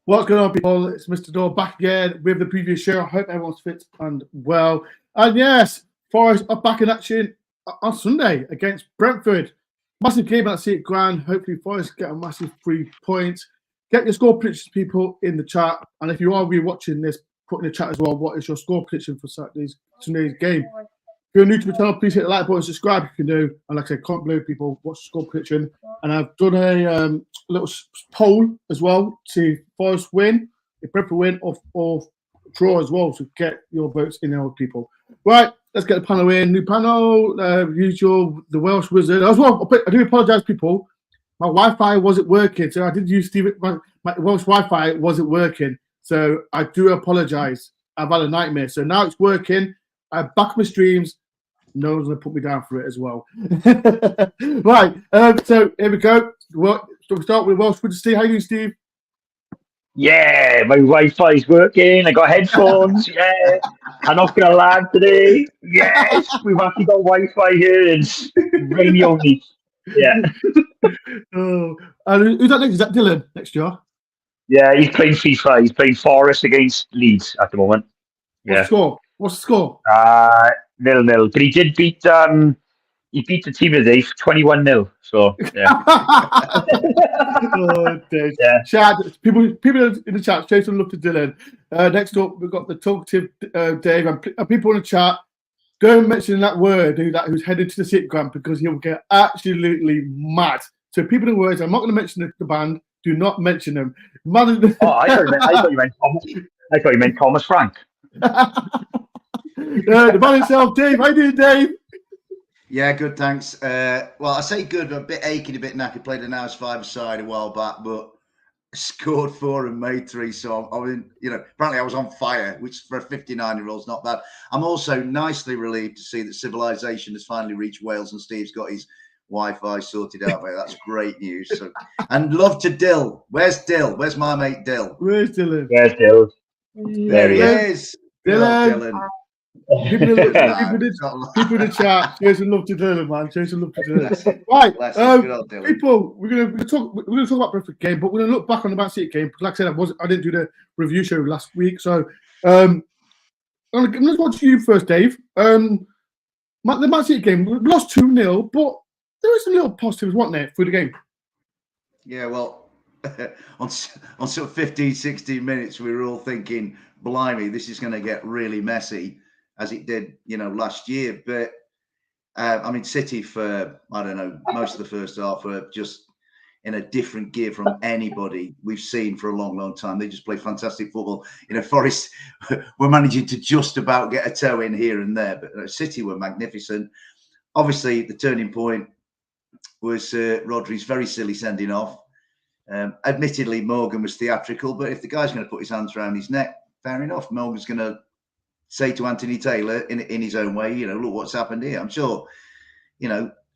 What's going on, people? It's Mr. Door back again with the previous show. I hope everyone's fit and well. And yes, Forest are back in action on Sunday against Brentford. Massive game at St. Grand. Hopefully, Forest get a massive 3 points. Get your score predictions, people, in the chat. And if you are rewatching this, put in the chat as well. What is your score prediction for Sunday's game? If you're new to the channel, please hit the like button, subscribe if you can do. And like I said, comment below, people, what's the score prediction? And I've done a little poll as well to Forest win, if Brentford win, or draw as well, to get your votes in there, people. Right, let's get the panel in. New panel, usual, the Welsh Wizard. As well, I do apologise, people. My Wi-Fi wasn't working, so I did use my Welsh Wi-Fi wasn't working. So I do apologise. I've had a nightmare. So now it's working. I'm back on my streams. No one's going to put me down for it as well. Right, so here we go. So we start with Welsh Wizard. Steve, how are you, Steve? Yeah, my Wi-Fi's working. I got headphones. Yeah, I'm not going to lag today. Yes, we've actually got Wi-Fi here. It's rainy only. Yeah. Oh, and who's that next? Is that Dylan next year? Yeah, he's playing FIFA. He's playing Forest against Leeds at the moment. Yeah. What's the score? 0-0. But he did beat the team today 21-0. So yeah. Oh, yeah. Shout out, people in the chat, show some love to Dylan. Next up, we've got the talkative Dave, and people in the chat. Don't mention that word who's headed to the sitcom, because he'll get absolutely mad. So people in the words, I'm not going to mention the band. Do not mention them. I thought you meant Thomas Frank. The man himself, Dave. How you doing, Dave? Yeah, good, thanks. Well, I say good, but a bit aching, a bit knackered. Played an hours five-a-side a while back, but scored 4 and made 3. So I mean, apparently I was on fire, which for a 59-year-old is not bad. I'm also nicely relieved to see that civilization has finally reached Wales and Steve's got his Wi-Fi sorted out, mate. That's great news. So, and love to Dill. Where's Dill? Where's my mate Dill? Where's Dylan? There's Dill. There he is. Dylan. People in the chat, show some love to Dylan, man. Show some love to Dylan. Right, people, we're gonna talk about Brentford game, but we're gonna look back on the Man City game. Like I said, I didn't do the review show last week, so I'm gonna watch you first, Dave. The Man City game, we lost 2-0, but there were some little positives, weren't there, through the game? Yeah, well, on sort of 15, 16 minutes, we were all thinking, blimey, this is going to get really messy, as it did, last year. But, I mean, City for, I don't know, most of the first half were just in a different gear from anybody we've seen for a long, long time. They just play fantastic football. Forest were managing to just about get a toe in here and there, but City were magnificent. Obviously, the turning point was Rodri's very silly sending off. Admittedly, Morgan was theatrical, but if the guy's going to put his hands around his neck, fair enough. Morgan's going to say to Anthony Taylor in his own way, look what's happened here. I'm sure,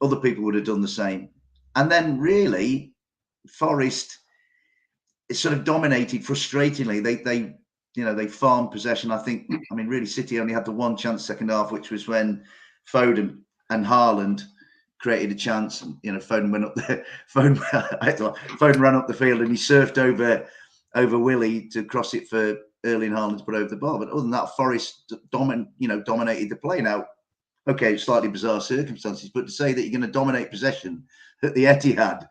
other people would have done the same. And then really, Forest is sort of dominated frustratingly. They farmed possession. I mean, really, City only had the one chance second half, which was when Foden and Haaland created a chance. Foden went up there. Foden ran up the field and he surfed over Willie to cross it for Erling Haaland to put over the bar. But other than that, Forest dominated the play. Now, okay, slightly bizarre circumstances, but to say that you're going to dominate possession at the Etihad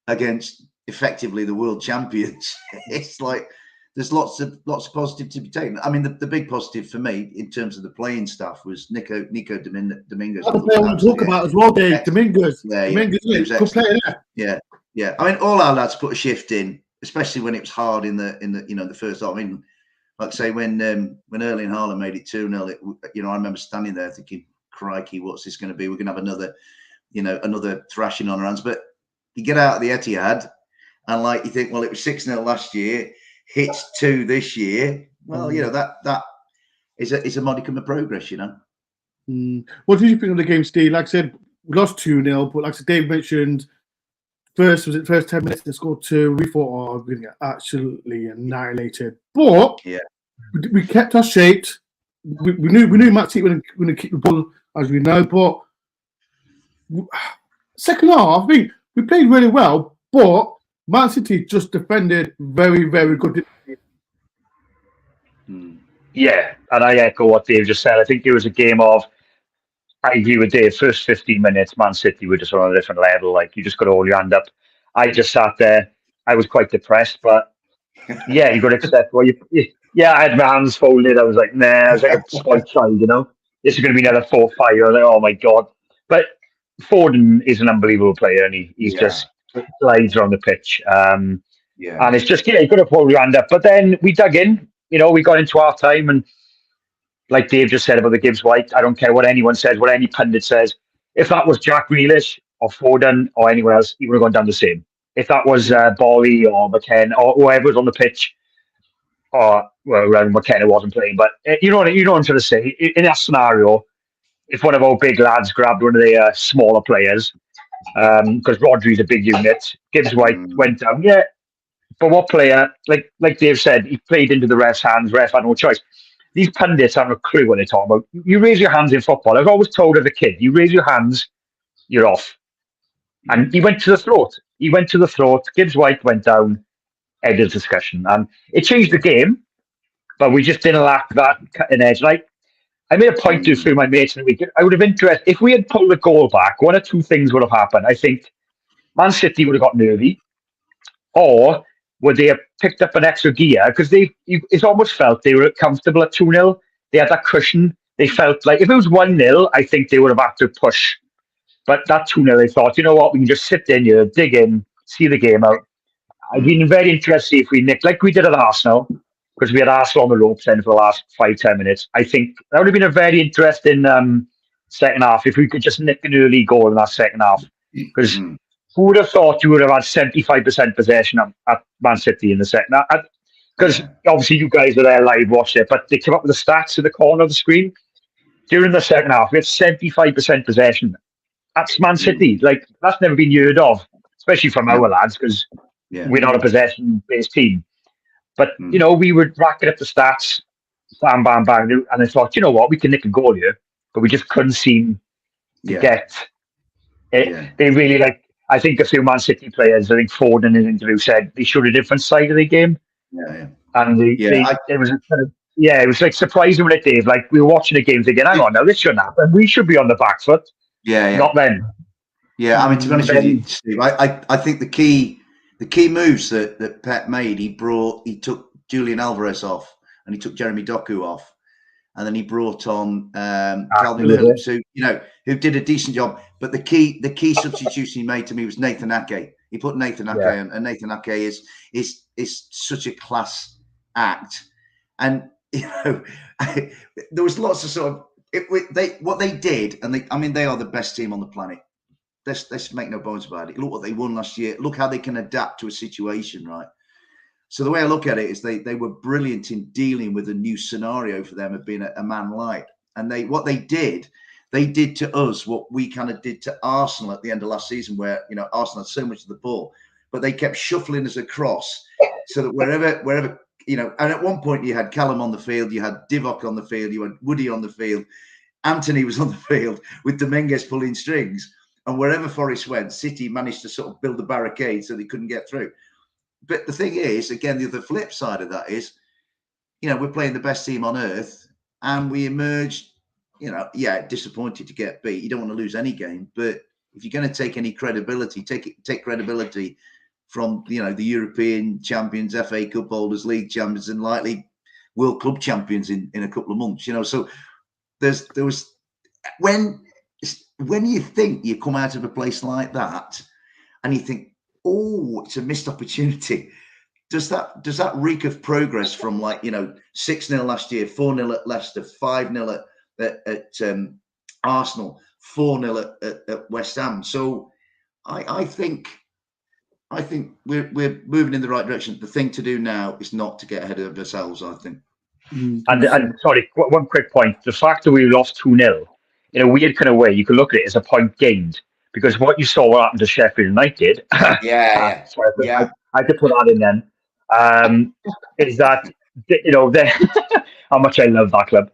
against effectively the world champions, it's like there's lots of positive to be taken. I mean, the big positive for me in terms of the playing staff was Nico Domingos. That's what I want to talk about as well, Dave. Domingos. Yeah, Domingos, good player there. Yeah. I mean, all our lads put a shift in, especially when it was hard in the first half. I mean, like I say, when Erling Haaland made it 2-0, I remember standing there thinking, crikey, what's this going to be? We're going to have another thrashing on our hands. But you get out of the Etihad and you think, well, it was 6-0 last year. Hits 2 this year. Well, that is a modicum of progress, What did you think of the game, Steve? Like I said, we lost 2-0, but like I said, Dave mentioned, first 10 minutes they scored 2. We thought, we're going to get absolutely annihilated. But we kept our shaped. We knew Matt City was going to keep the ball, as we know. But second half, I think we played really well, but Man City just defended very, very good. Yeah, and I echo what Dave just said. I think it was a game of, I agree with Dave, first 15 minutes, Man City were just on a different level. Like, you just got to hold your hand up. I just sat there. I was quite depressed, but yeah, you got to accept. Well, yeah, I had my hands folded. I was like, nah, I was like a spoiled child, This is going to be another 4-5. I was like, oh my God. But Foden is an unbelievable player, and he's just slides around the pitch. And it's just, you got to hold your hand up. But then we dug in. We got into half time, and like Dave just said about the Gibbs-White, I don't care what anyone says, what any pundit says. If that was Jack Grealish or Foden or anyone else, he would have gone down the same. If that was Bolly or McKenna or whoever was on the pitch, or McKenna wasn't playing, but you know what I'm trying to say. In that scenario, if one of our big lads grabbed one of the smaller players, because Rodri's a big unit, Gibbs-White went down. Yeah, but what player? Like Dave said, he played into the ref's hands. Ref had no choice. These pundits have no clue what they're talking about. You raise your hands in football. I was always told as a kid, you raise your hands, you're off. And he went to the throat. Gibbs-White went down, ended the discussion. And it changed the game, but we just didn't lack that cutting edge. Like, I made a point to through my mates in the week. I would have interested, if we had pulled the goal back, one or two things would have happened. I think Man City would have got nervy, or would they have picked up an extra gear? Because it's almost felt they were comfortable at 2-0. They had that cushion. They felt like if it was 1-0, I think they would have had to push. But that 2-0, they thought, you know what, we can just sit in here, dig in, see the game out. I'd been very interested if we nicked, like we did at Arsenal, because we had Arsenal on the ropes then for the last 5-10 minutes. I think that would have been a very interesting second half if we could just nick an early goal in that second half. Because who would have thought you would have had 75% possession at Man City in the second half? Because obviously you guys were there live, watched it, but they came up with the stats in the corner of the screen. During the second half, we had 75% possession. That's Man City. Like, that's never been heard of, especially from our lads, because we're not a possession-based team. But, we were racking up the stats, bam, bam, bam, and I thought, you know what, we can nick a goal here, but we just couldn't seem to get it. They really, I think a few Man City players, I think Ford in his interview said they showed a different side of the game. And it was it was like surprising when it did. Like, we were watching the game thinking, hang on, now this shouldn't happen. We should be on the back foot. Not then. Yeah, I mean, to be honest with you, Steve, I think the key moves that Pep made, he took Julian Alvarez off and he took Jeremy Doku off. And then he brought on Calvin Phillips, who did a decent job. But the key substitution he made to me was Nathan Ake. He put Nathan Ake on, and Nathan Ake is such a class act. And there was lots of sort of what they did, and they are the best team on the planet. Let's make no bones about it. Look what they won last year. Look how they can adapt to a situation, right? So the way I look at it is they were brilliant in dealing with a new scenario for them of being a man light. And what they did to us what we kind of did to Arsenal at the end of last season, where Arsenal had so much of the ball, but they kept shuffling us across so that wherever and at one point you had Callum on the field, you had Divock on the field, you had Woody on the field, Anthony was on the field with Dominguez pulling strings, and wherever Forest went, City managed to sort of build a barricade so they couldn't get through. But the thing is, again, the other flip side of that is, we're playing the best team on earth, and we emerged, disappointed to get beat. You don't want to lose any game, but if you're going to take any credibility, take credibility from the European champions, FA Cup holders, league champions, and likely World Club champions in a couple of months. So there was when you think you come out of a place like that, and you think, oh, it's a missed opportunity. Does that reek of progress from 6-0 last year, 4-0 at Leicester, 5-0 at Arsenal, 4-0 at West Ham? So I think we're moving in the right direction. The thing to do now is not to get ahead of ourselves, I think. And sorry, one quick point. The fact that we lost 2-0 in a weird kind of way, you can look at it as a point gained. Because what you saw what happened to Sheffield United, I had to put that in then, is that, how much I love that club.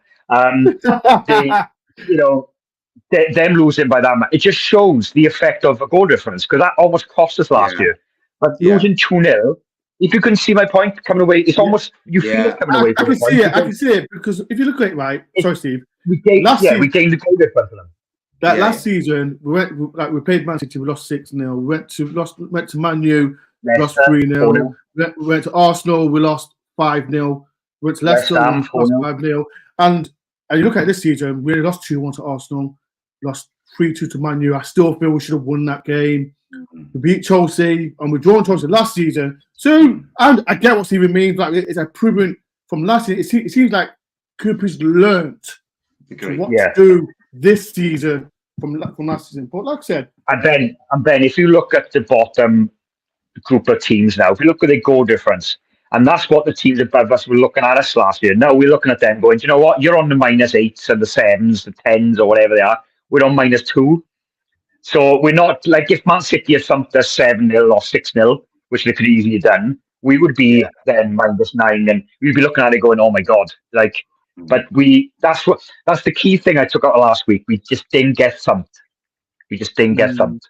Them losing by that much, it just shows the effect of a goal difference, because that almost cost us last year. But losing 2-0, if you can see my point coming away, it's almost, you feel it coming away I from can see it. I can see it because if you look at it, right? Sorry, Steve. We gained the goal difference for them. Last season, we played Man City, we lost 6-0. We went to Man U, lost 3-0. We went to Arsenal, we lost 5-0. We went to Leicester, we lost 5-0. And you look at this season, we lost 2-1 to Arsenal, lost 3-2 to Man U. I still feel we should have won that game. We beat Chelsea and we drawn Chelsea last season. So, and I get what Stephen means. Like, it's a proven from last season. It seems like Cooper's learned what to do this season from last season. But like I said, and then if you look at the bottom group of teams now, if you look at the goal difference, and that's what the teams above us were looking at us last year. Now we're looking at them going, do you know what? You're on the -8s and the 7s, the 10s, or whatever they are. We're on -2. So we're not like if Man City had thumped us 7-0 or 6-0, which they could easily have done, we would be then -9, and we'd be looking at it going, oh my God. Like, but that's the key thing I took out last week. We just didn't get thumped. We just didn't get thumped.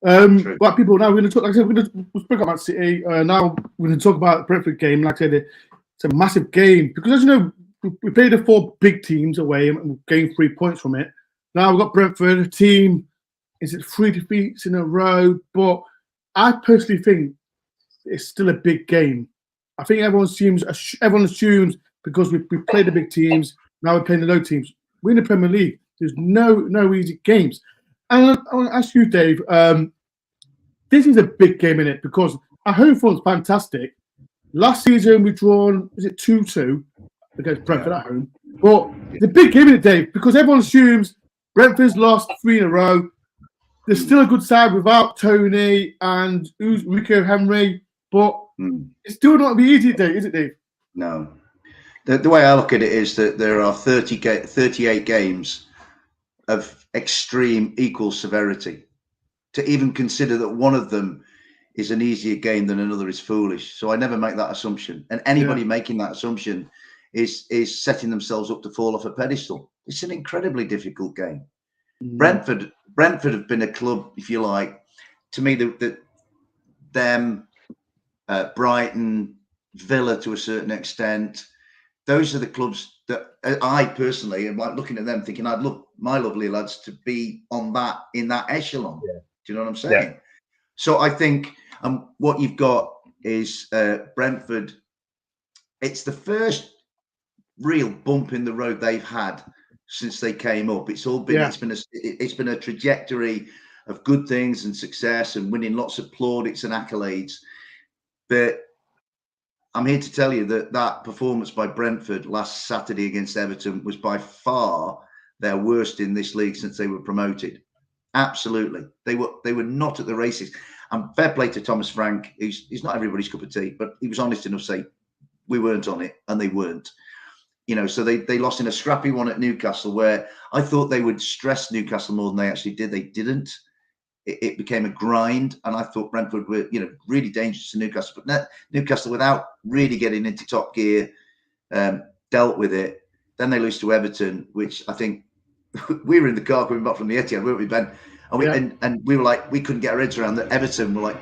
But people, now we're going to talk. Like I said, we'll speak about City. Now we're going to talk about the Brentford game. Like I said, it's a massive game because, as you know, we played the 4 big teams away and we gained 3 points from it. Now we've got Brentford, a team. Is it 3 defeats in a row? But I personally think it's still a big game. I think everyone assumes because we played the big teams. Now we're playing the low teams. We're in the Premier League. There's no easy games. And I want to ask you, Dave, this is a big game in it because our home form's fantastic. Last season we drawn, is it 2-2 against Brentford at home? But it's a big game in it, Dave, because everyone assumes Brentford's lost 3 in a row. There's still a good side without Tony and Rico Henry, but it's still not be easy, Dave, is it, Dave? No. The way I look at it is that there are 38 games of extreme equal severity. To even consider that one of them is an easier game than another is foolish. So I never make that assumption. And anybody making that assumption is setting themselves up to fall off a pedestal. It's an incredibly difficult game. Brentford have been a club, if you like, to me, Brighton, Villa to a certain extent. Those are the clubs that I personally am like looking at them thinking I'd love my lovely lads to be in that echelon. Do you know what I'm saying? Yeah. So I think what you've got is Brentford. It's the first real bump in the road they've had since they came up. It's all been it's been a trajectory of good things and success and winning lots of plaudits and accolades. But I'm here to tell you that performance by Brentford last Saturday against Everton was by far their worst in this league since they were promoted. Absolutely. They were not at the races. And fair play to Thomas Frank. He's not everybody's cup of tea, but he was honest enough to say we weren't on it, and they weren't. You know, so they lost in a scrappy one at Newcastle where I thought they would stress Newcastle more than they actually did. They didn't. It became a grind, and I thought Brentford were, really dangerous to Newcastle. But Newcastle, without really getting into top gear, dealt with it. Then they lose to Everton, which I think we were in the car coming back from the Etihad, weren't we, Ben? And we were like, we couldn't get our heads around that. Everton were like,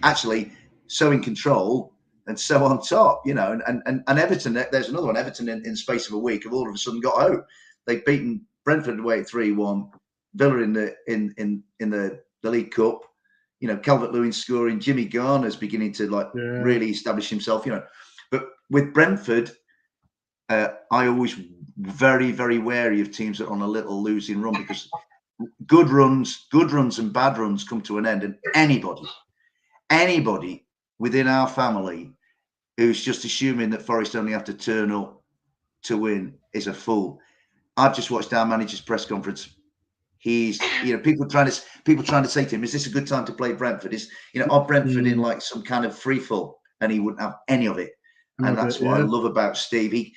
actually so in control and so on top, And Everton, there's another one. Everton in the space of a week have all of a sudden got hope. They've beaten Brentford away 3-1. Villa in the League Cup, Calvert-Lewin scoring, Jimmy Garner's beginning to really establish himself, But with Brentford, I always very, very wary of teams that are on a little losing run because good runs and bad runs come to an end, and anybody within our family who's just assuming that Forest only have to turn up to win is a fool. I've just watched our manager's press conference. He's, people trying to say to him, is this a good time to play Brentford? Are Brentford in like some kind of free fall? And he wouldn't have any of it. And that's what I love about Steve. He,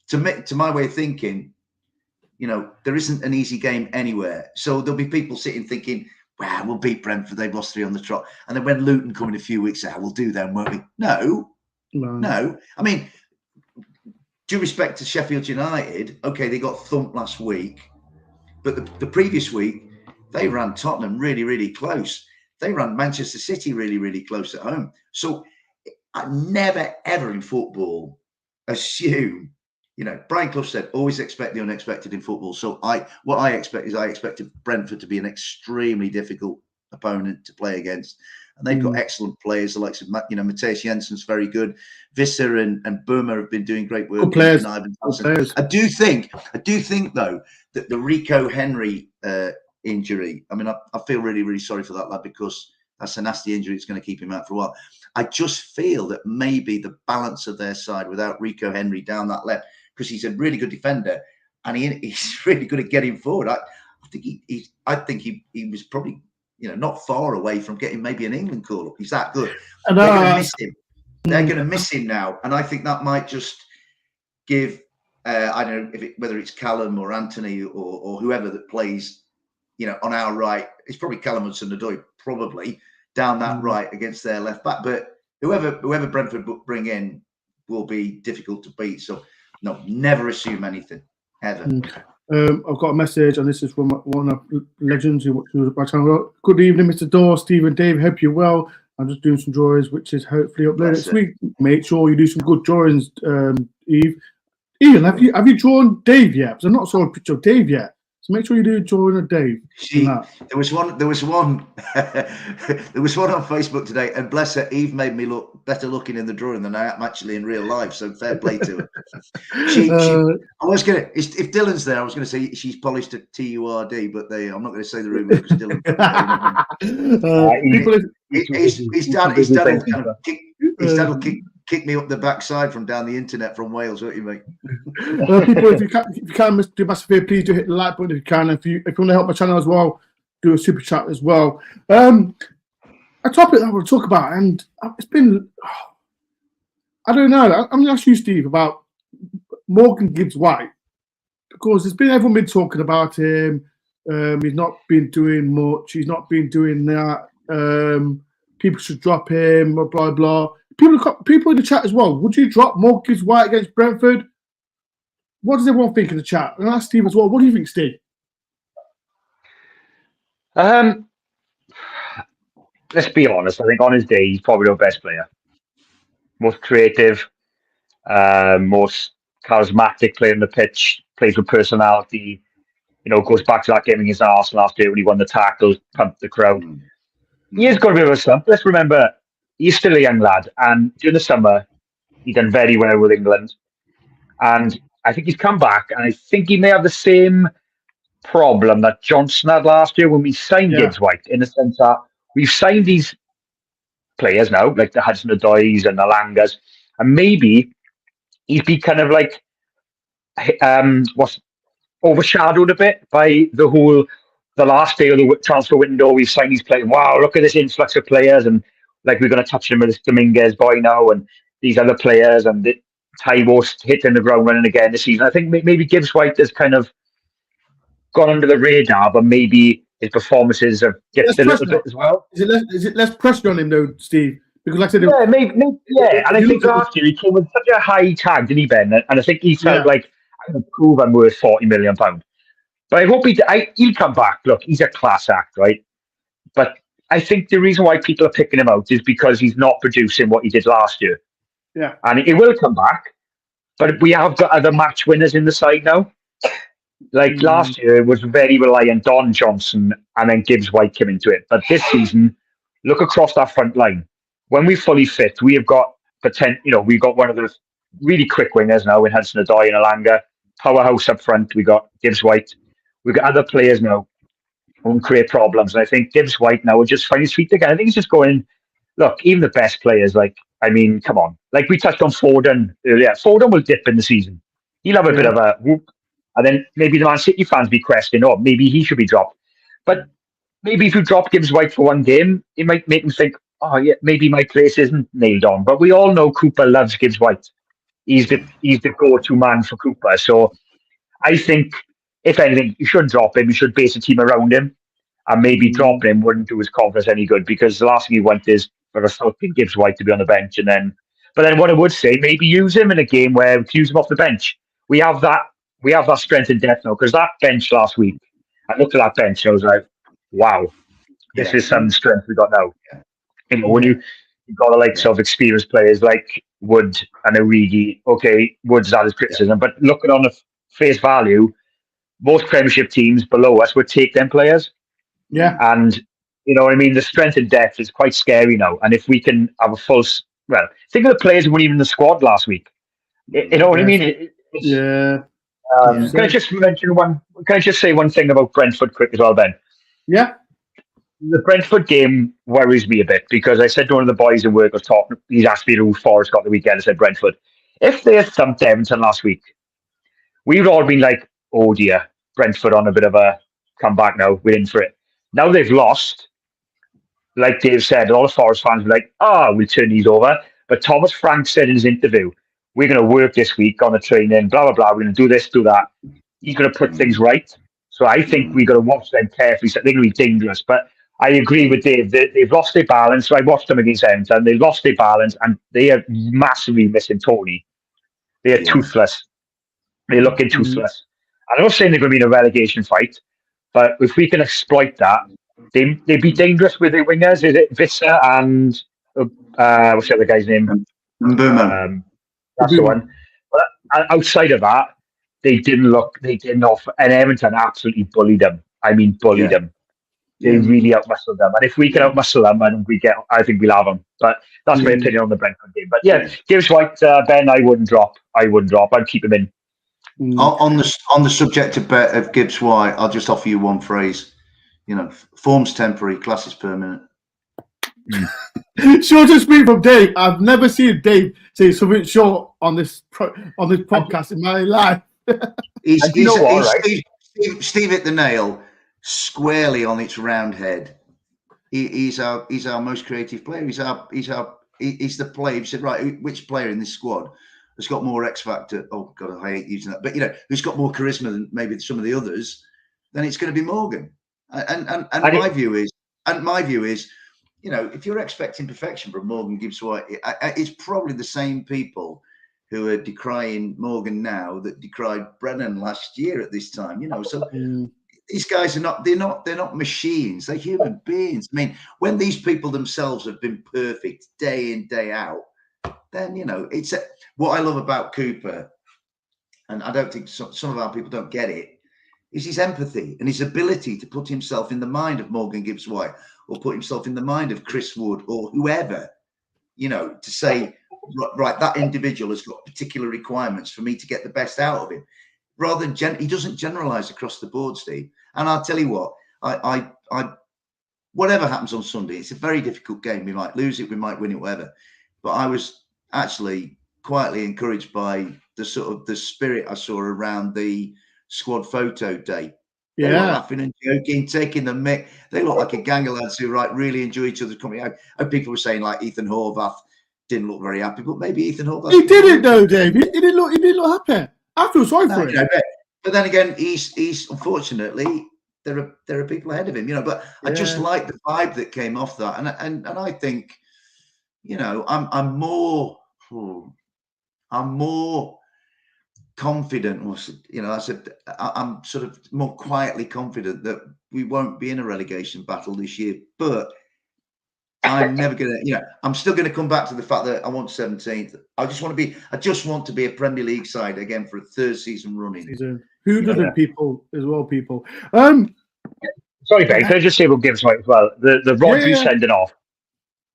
to my way of thinking, there isn't an easy game anywhere. So there'll be people sitting thinking, wow, we'll beat Brentford. They've lost 3 on the trot. And then when Luton come in a few weeks, we'll do them, won't we? No. I mean, due respect to Sheffield United, okay, they got thumped last week. But the previous week, they ran Tottenham really, really close. they run Manchester City really, really close at home. So I never, ever in football assume, Brian Clough said, always expect the unexpected in football. So I expected Brentford to be an extremely difficult opponent to play against. And they've got excellent players. The likes of, Matthias Jensen's very good. Visser and Burma have been doing great work. Good players. I do think, though, that the Rico Henry injury, I feel really, really sorry for that lad, because that's a nasty injury. It's going to keep him out for a while. I just feel that maybe the balance of their side without Rico Henry down that left, because he's a really good defender and he's really good at getting forward. I think he was probably, not far away from getting maybe an England call up. He's that good. They're going to miss him. They're going to miss him now, and I think that might just give I don't know whether it's Callum or Anthony or whoever that plays, on our right. It's probably Callum Hudson-Odoi, probably down that right against their left back. But whoever Brentford bring in will be difficult to beat. So no, never assume anything ever. I've got a message, and this is from one of the legends who watches my channel. Good evening, Mr. Dore, Steve and Dave. Hope you're well. I'm just doing some drawings, which is hopefully uploaded next week. Make sure you do some good drawings, Eve. Ian, have you drawn Dave yet? Because I'm not saw a picture of Dave yet. So make sure you do a drawing of Dave. There was one there was one on Facebook today, and bless her, Eve made me look better looking in the drawing than I am actually in real life. So fair play to her. I was gonna, if Dylan's there, I was gonna say she's polished a TURD, but I'm not gonna say the rumor because Dylan. His dad will kick me up the backside from down the internet from Wales, won't you, mate? People, if you can do a massive favor, please do hit the like button if you can. If you want to help my channel as well, do a super chat as well. A topic that I want to talk about, and it's been, I don't know. I'm going to ask you, Steve, about Morgan Gibbs-White, because everyone been talking about him. He's not been doing much. He's not been doing that. People should drop him. Blah blah blah. People in the chat as well. Would you drop Morgan Gibbs-White against Brentford? What does everyone think in the chat? And ask Steve as well. What do you think, Steve? Let's be honest. I think on his day, he's probably our best player. Most creative, most charismatic player on the pitch. Plays with personality. Goes back to that game against Arsenal last year when he won the tackles, pumped the crowd. He has got a bit of a slump. Let's remember, he's still a young lad, and during the summer, he done very well with England. And I think he's come back, and I think he may have the same problem that Johnson had last year when we signed Gibbs-White, in the sense that we've signed these players now, like the Hudson-Odois and the Langas, and maybe he's been kind of like overshadowed a bit by the last day of the transfer window. We've signed these players. Wow, look at this influx of players, and like we're going to touch him with this Dominguez boy now, and these other players, and Taiwo's hitting the ground running again this season. I think maybe Gibbs-White has kind of gone under the radar, but maybe his performances have dipped a little bit as well. Is it less pressure on him though, Steve? Because like I said, maybe. And I think last year he came with such a high tag, didn't he, Ben? And I think he felt like, I'm going to prove I'm worth £40 million. But I hope he'll come back. Look, he's a class act, right? But I think the reason why people are picking him out is because he's not producing what he did last year. Yeah. And he will come back. But we have got other match winners in the side now. Like last year, it was very reliant on Johnson, and then Gibbs-White came into it. But this season, look across that front line. When we're fully fit, we have got we've got one of those really quick wingers now in Hudson-Odoi and Alanga. Powerhouse up front. We got Gibbs-White. We've got other players now who can create problems. And I think Gibbs-White now will just find his feet again. I think he's just going, look, even the best players, come on. Like we touched on Foden earlier. Foden will dip in the season. He'll have a bit of a whoop. And then maybe the Man City fans be questioning, maybe he should be dropped. But maybe if you drop Gibbs-White for one game, it might make him think, maybe my place isn't nailed on. But we all know Cooper loves Gibbs-White. He's the go-to man for Cooper. So I think, if anything, you shouldn't drop him. You should base a team around him. And maybe dropping him wouldn't do his confidence any good, because the last thing you want is for a fucking Gibbs-White to be on the bench. But then what I would say, maybe use him in a game where we can use him off the bench. We have that strength and depth now, because that bench last week, I looked at that bench and I was like, wow. This is some strength we got now. Yeah. You know, when you've got the likes of experienced players like Wood and Origi, okay, Wood's had his criticism, but looking on the face value, most Premiership teams below us would take them players. Yeah. And, you know what I mean? The strength and depth is quite scary now. And if we can have a full, well, think of the players who weren't even in the squad last week. You know what I mean? Yeah. Can I just mention one? Can I just say one thing about Brentford quick as well, Ben? Yeah. The Brentford game worries me a bit because I said to one of the boys at work was talking. He's asked me who Forest got the weekend. I said Brentford. If they had thumped Everton last week, we'd all been like, "Oh dear, Brentford on a bit of a comeback now. We're in for it." Now they've lost. Like Dave said, all the Forest fans were like, we'll turn these over. But Thomas Frank said in his interview, we're going to work this week on the training, blah, blah, blah. We're going to do this, do that. He's going to put things right. So I think we've got to watch them carefully. So they're going to be dangerous. But I agree with Dave. They've lost their balance. So I watched them against Everton. They lost their balance and they are massively missing Tony. They are toothless. They're looking toothless. I'm not saying they're going to be in a relegation fight, but if we can exploit that, they'd be dangerous with their wingers. Is it Visser and what's the other guy's name? Boomer. That's the one. But outside of that, they didn't offer. And Everton absolutely bullied them. I mean, bullied them. They really outmuscled them. And if we can outmuscle them, I think we'll have them. But that's my opinion on the Brentford game. But yeah, Gibbs-White, Ben, I wouldn't drop. I'd keep him in. On the subject of Gibbs-White, I'll just offer you one phrase. You know, form's temporary, class is permanent. Short and sweet from Dave. I've never seen Dave say something short on this podcast in my life. Steve hit the nail squarely on its round head. He's our most creative player. He's the player. He said, right, which player in this squad has got more X factor? Oh God, I hate using that. But you know, who's got more charisma than maybe some of the others? Then it's going to be Morgan. And my view is, you know, if you're expecting perfection from Morgan Gibbs-White, it's probably the same people who are decrying Morgan now that decried Brennan last year at this time. You know, so these guys are they're not machines. They're human beings. I mean, when these people themselves have been perfect day in, day out, then, you know, what I love about Cooper, and I don't think some of our people don't get it, is his empathy and his ability to put himself in the mind of Morgan Gibbs-White or put himself in the mind of Chris Wood or whoever, you know, to say, right, that individual has got particular requirements for me to get the best out of him. Rather than he doesn't generalize across the board, Steve. And I'll tell you what, I whatever happens on Sunday, it's a very difficult game. We might lose it, we might win it, whatever. But I was actually quietly encouraged by the spirit I saw around the squad photo day. They were laughing and joking, taking the mick. They look like a gang of lads who really enjoy each other's company. And people were saying like Ethan Horvath didn't look very happy, but maybe Ethan Horvath. He didn't though, Dave. He didn't look happy. I feel sorry for him. But then again, he's unfortunately there are people ahead of him, you know. But I just like the vibe that came off that, and I think, you know, I'm more confident, you know, I'm sort of more quietly confident that we won't be in a relegation battle this year. But I'm never gonna, you know, I'm still gonna come back to the fact that I want 17th. I just want to be a Premier League side again for a third season running. Who doesn't, people as well, people. Sorry, Ben, can I just say about Gibbs-White as well? The Rodri sending off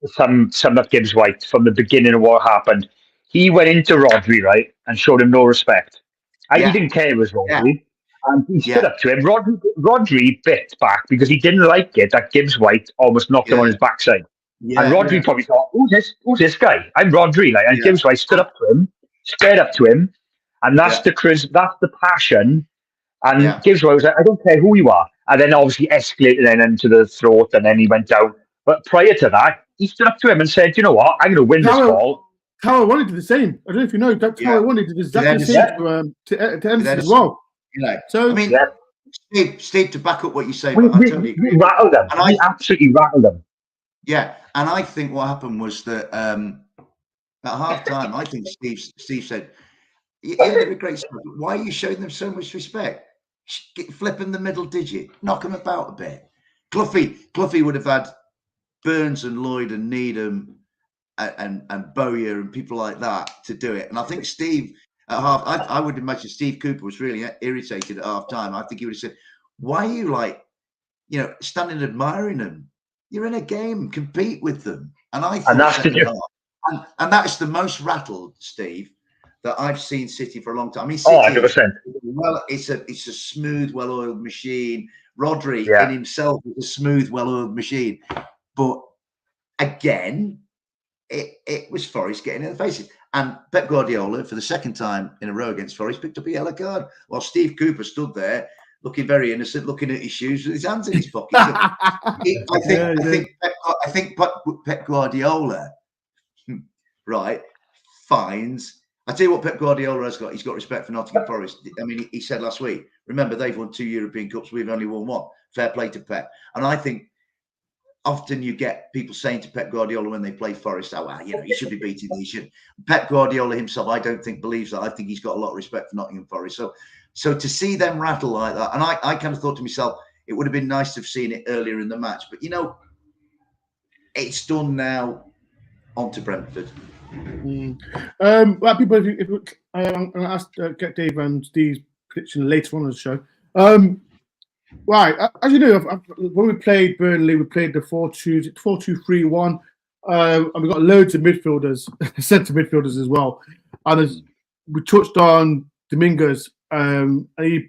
some of Gibbs-White from the beginning of what happened. He went into Rodri, right, and showed him no respect. He didn't care it was Rodri. And he stood up to him. Rodri bit back because he didn't like it that Gibbs-White almost knocked him on his backside. And Rodri probably thought, who's this guy? I'm Rodri. Like, and Gibbs-White stood up to him, stared up to him, and that's the passion. And Gibbs-White was like, I don't care who you are. And then obviously escalated then into the throat, and then he went down. But prior to that, he stood up to him and said, you know what, I'm going to win this ball. Tower wanted to do the same. I don't know if you know, Tower wanted to do exactly the same to Edison as well. You know, so, I mean, Steve, to back up what you say, we rattled them. We absolutely rattled them. Yeah, and I think what happened was that at half time, I think Steve said, "They're a great side. Why are you showing them so much respect? Flip them the middle digit, knock them about a bit." Cloughy would have had Burns and Lloyd and Needham and Bowyer and people like that to do it. And I think Steve at half, I would imagine Steve Cooper was really irritated at half time. I think he would have said, "Why are you standing admiring them? You're in a game, compete with them." And I thought, and that's the most rattled, Steve, that I've seen City for a long time. I mean, City, 100%. Well, it's a smooth, well-oiled machine. Rodri in himself is a smooth, well-oiled machine. But again, it was Forest getting in the faces. And Pep Guardiola, for the second time in a row against Forest, picked up a yellow card while Steve Cooper stood there looking very innocent, looking at his shoes with his hands in his pocket. So I think Pep Guardiola, right, finds. I tell you what, Pep Guardiola has got. He's got respect for Nottingham Forest. I mean, he said last week, remember, they've won 2 European Cups. We've only won 1. Fair play to Pep. And I think often you get people saying to Pep Guardiola when they play Forest, "Oh, well, you should be beating these." Pep Guardiola himself, I don't think believes that. I think he's got a lot of respect for Nottingham Forest. So to see them rattle like that, and I kind of thought to myself, it would have been nice to have seen it earlier in the match. But it's done now. On to Brentford. Well, people, I'm going to ask, get Dave and Steve's prediction later on in the show. Right, as you know, when we played Burnley, we played the 4-2-3-1, and we got loads of midfielders, centre midfielders as well. And we touched on Domingos, and he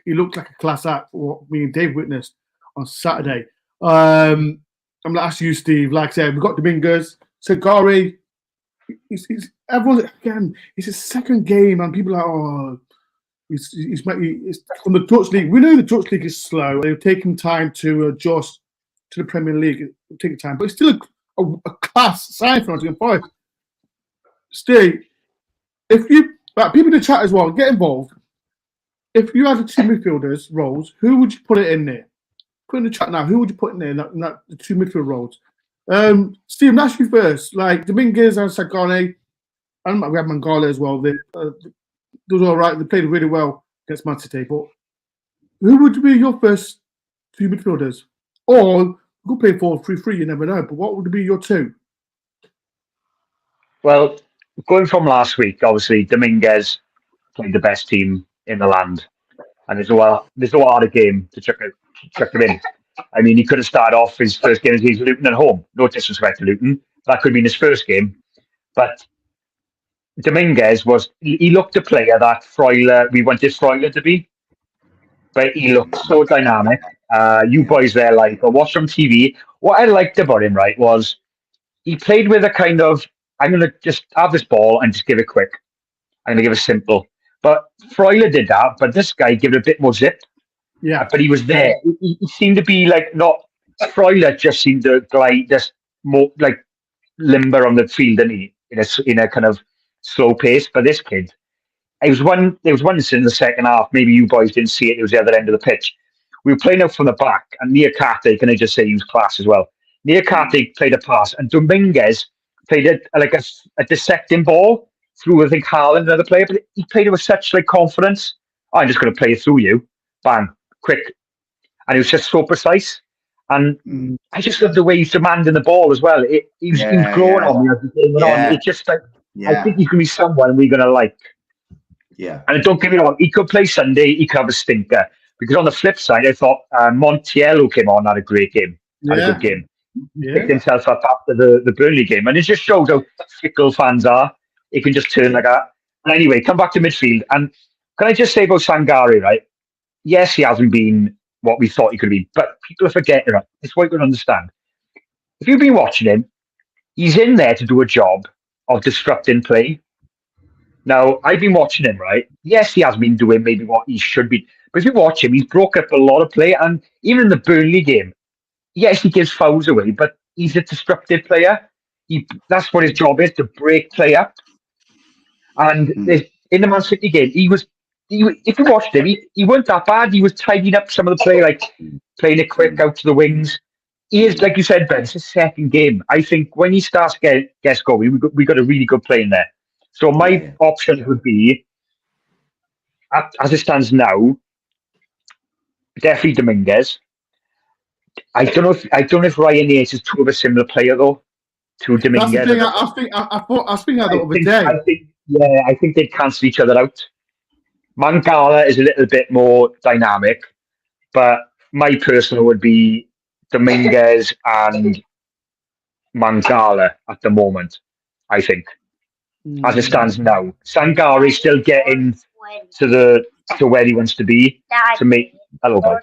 looked like a class act, what me and Dave witnessed on Saturday. I'm going to ask you, Steve. Like I said, we've got Domingos, Sagari. Everyone again. It's his second game, and people are like, "Oh, he's from the Dutch league." We know the Dutch league is slow. It'll take him time to adjust to the Premier League. It'll take time, but it's still a class sign for Nottingham Forest. Steve, if you people in the chat as well, get involved. If you had the two midfielders roles, who would you put it in there? Put in the chat now. Who would you put in there? The two midfield roles. Steve, ask you first. Like Dominguez and Sagane, and we have Mangala as well. They was all right. They played really well against Man City. But who would be your first two midfielders? Or you could play 4-3-3. You never know. But what would be your two? Well, going from last week, obviously Dominguez played the best team in the land, and there's no harder game to chuck him in. I mean, he could have started off his first game against Luton at home. No disrespect to Luton, that could have been his first game. But Dominguez he looked a player that we wanted Freuler to be, but he looked so dynamic. You boys there, I watched on TV. What I liked about him, right, was he played with a kind of, I'm going to just have this ball and just give it quick. I'm going to give it simple. But Freuler did that, but this guy gave it a bit more zip. Yeah. But he was there. He seemed to be Freuler just seemed to glide just more limber on the field, didn't he? In a kind of slow pace. But this kid, there was one incident in the second half. Maybe you boys didn't see it. It was the other end of the pitch. We were playing out from the back, and Niakate, can I just say, he was class as well. Niakate played a pass, and Dominguez played a dissecting ball through, I think, Haaland, another player. But he played it with such confidence. I'm just going to play it through you. Bang. Quick. And it was just so precise. And I just love the way he's demanding the ball as well. He was growing on me as the game went on. It's just I think he's going to be someone we're going to like. Yeah. And don't get me wrong, he could play Sunday, he could have a stinker. Because on the flip side, I thought Montiel came on, had a great game. Had a good game. Yeah. Picked himself up after the Burnley game. And it just shows how fickle fans are. He can just turn like that. And anyway, come back to midfield. And can I just say about Sangare, right? Yes, he hasn't been what we thought he could be, but people are forgetting it. It's what you can understand. If you've been watching him, he's in there to do a job of disrupting play. Now, I've been watching him, right? Yes, he has been doing maybe what he should be, but if you watch him, he's broke up a lot of play, and even in the Burnley game, yes, he gives fouls away, but he's a disruptive player. That's what his job is, to break play up. And in the Man City game, if you watched him, he wasn't that bad. He was tidying up some of the play, playing it quick out to the wings. He is, like you said, Ben, it's his second game. I think when he starts gets going, we got a really good play in there. So my options would be, as it stands now, definitely Dominguez. I don't know if Ryan Yates is too of a similar player though to That's the Dominguez. thing. I was thinking that the other day. I think they cancel each other out. Mangala is a little bit more dynamic, but my personal would be Dominguez and Mangala at the moment. I think, as it stands now, Sangari's still getting to where he wants to be. To make hello, bud.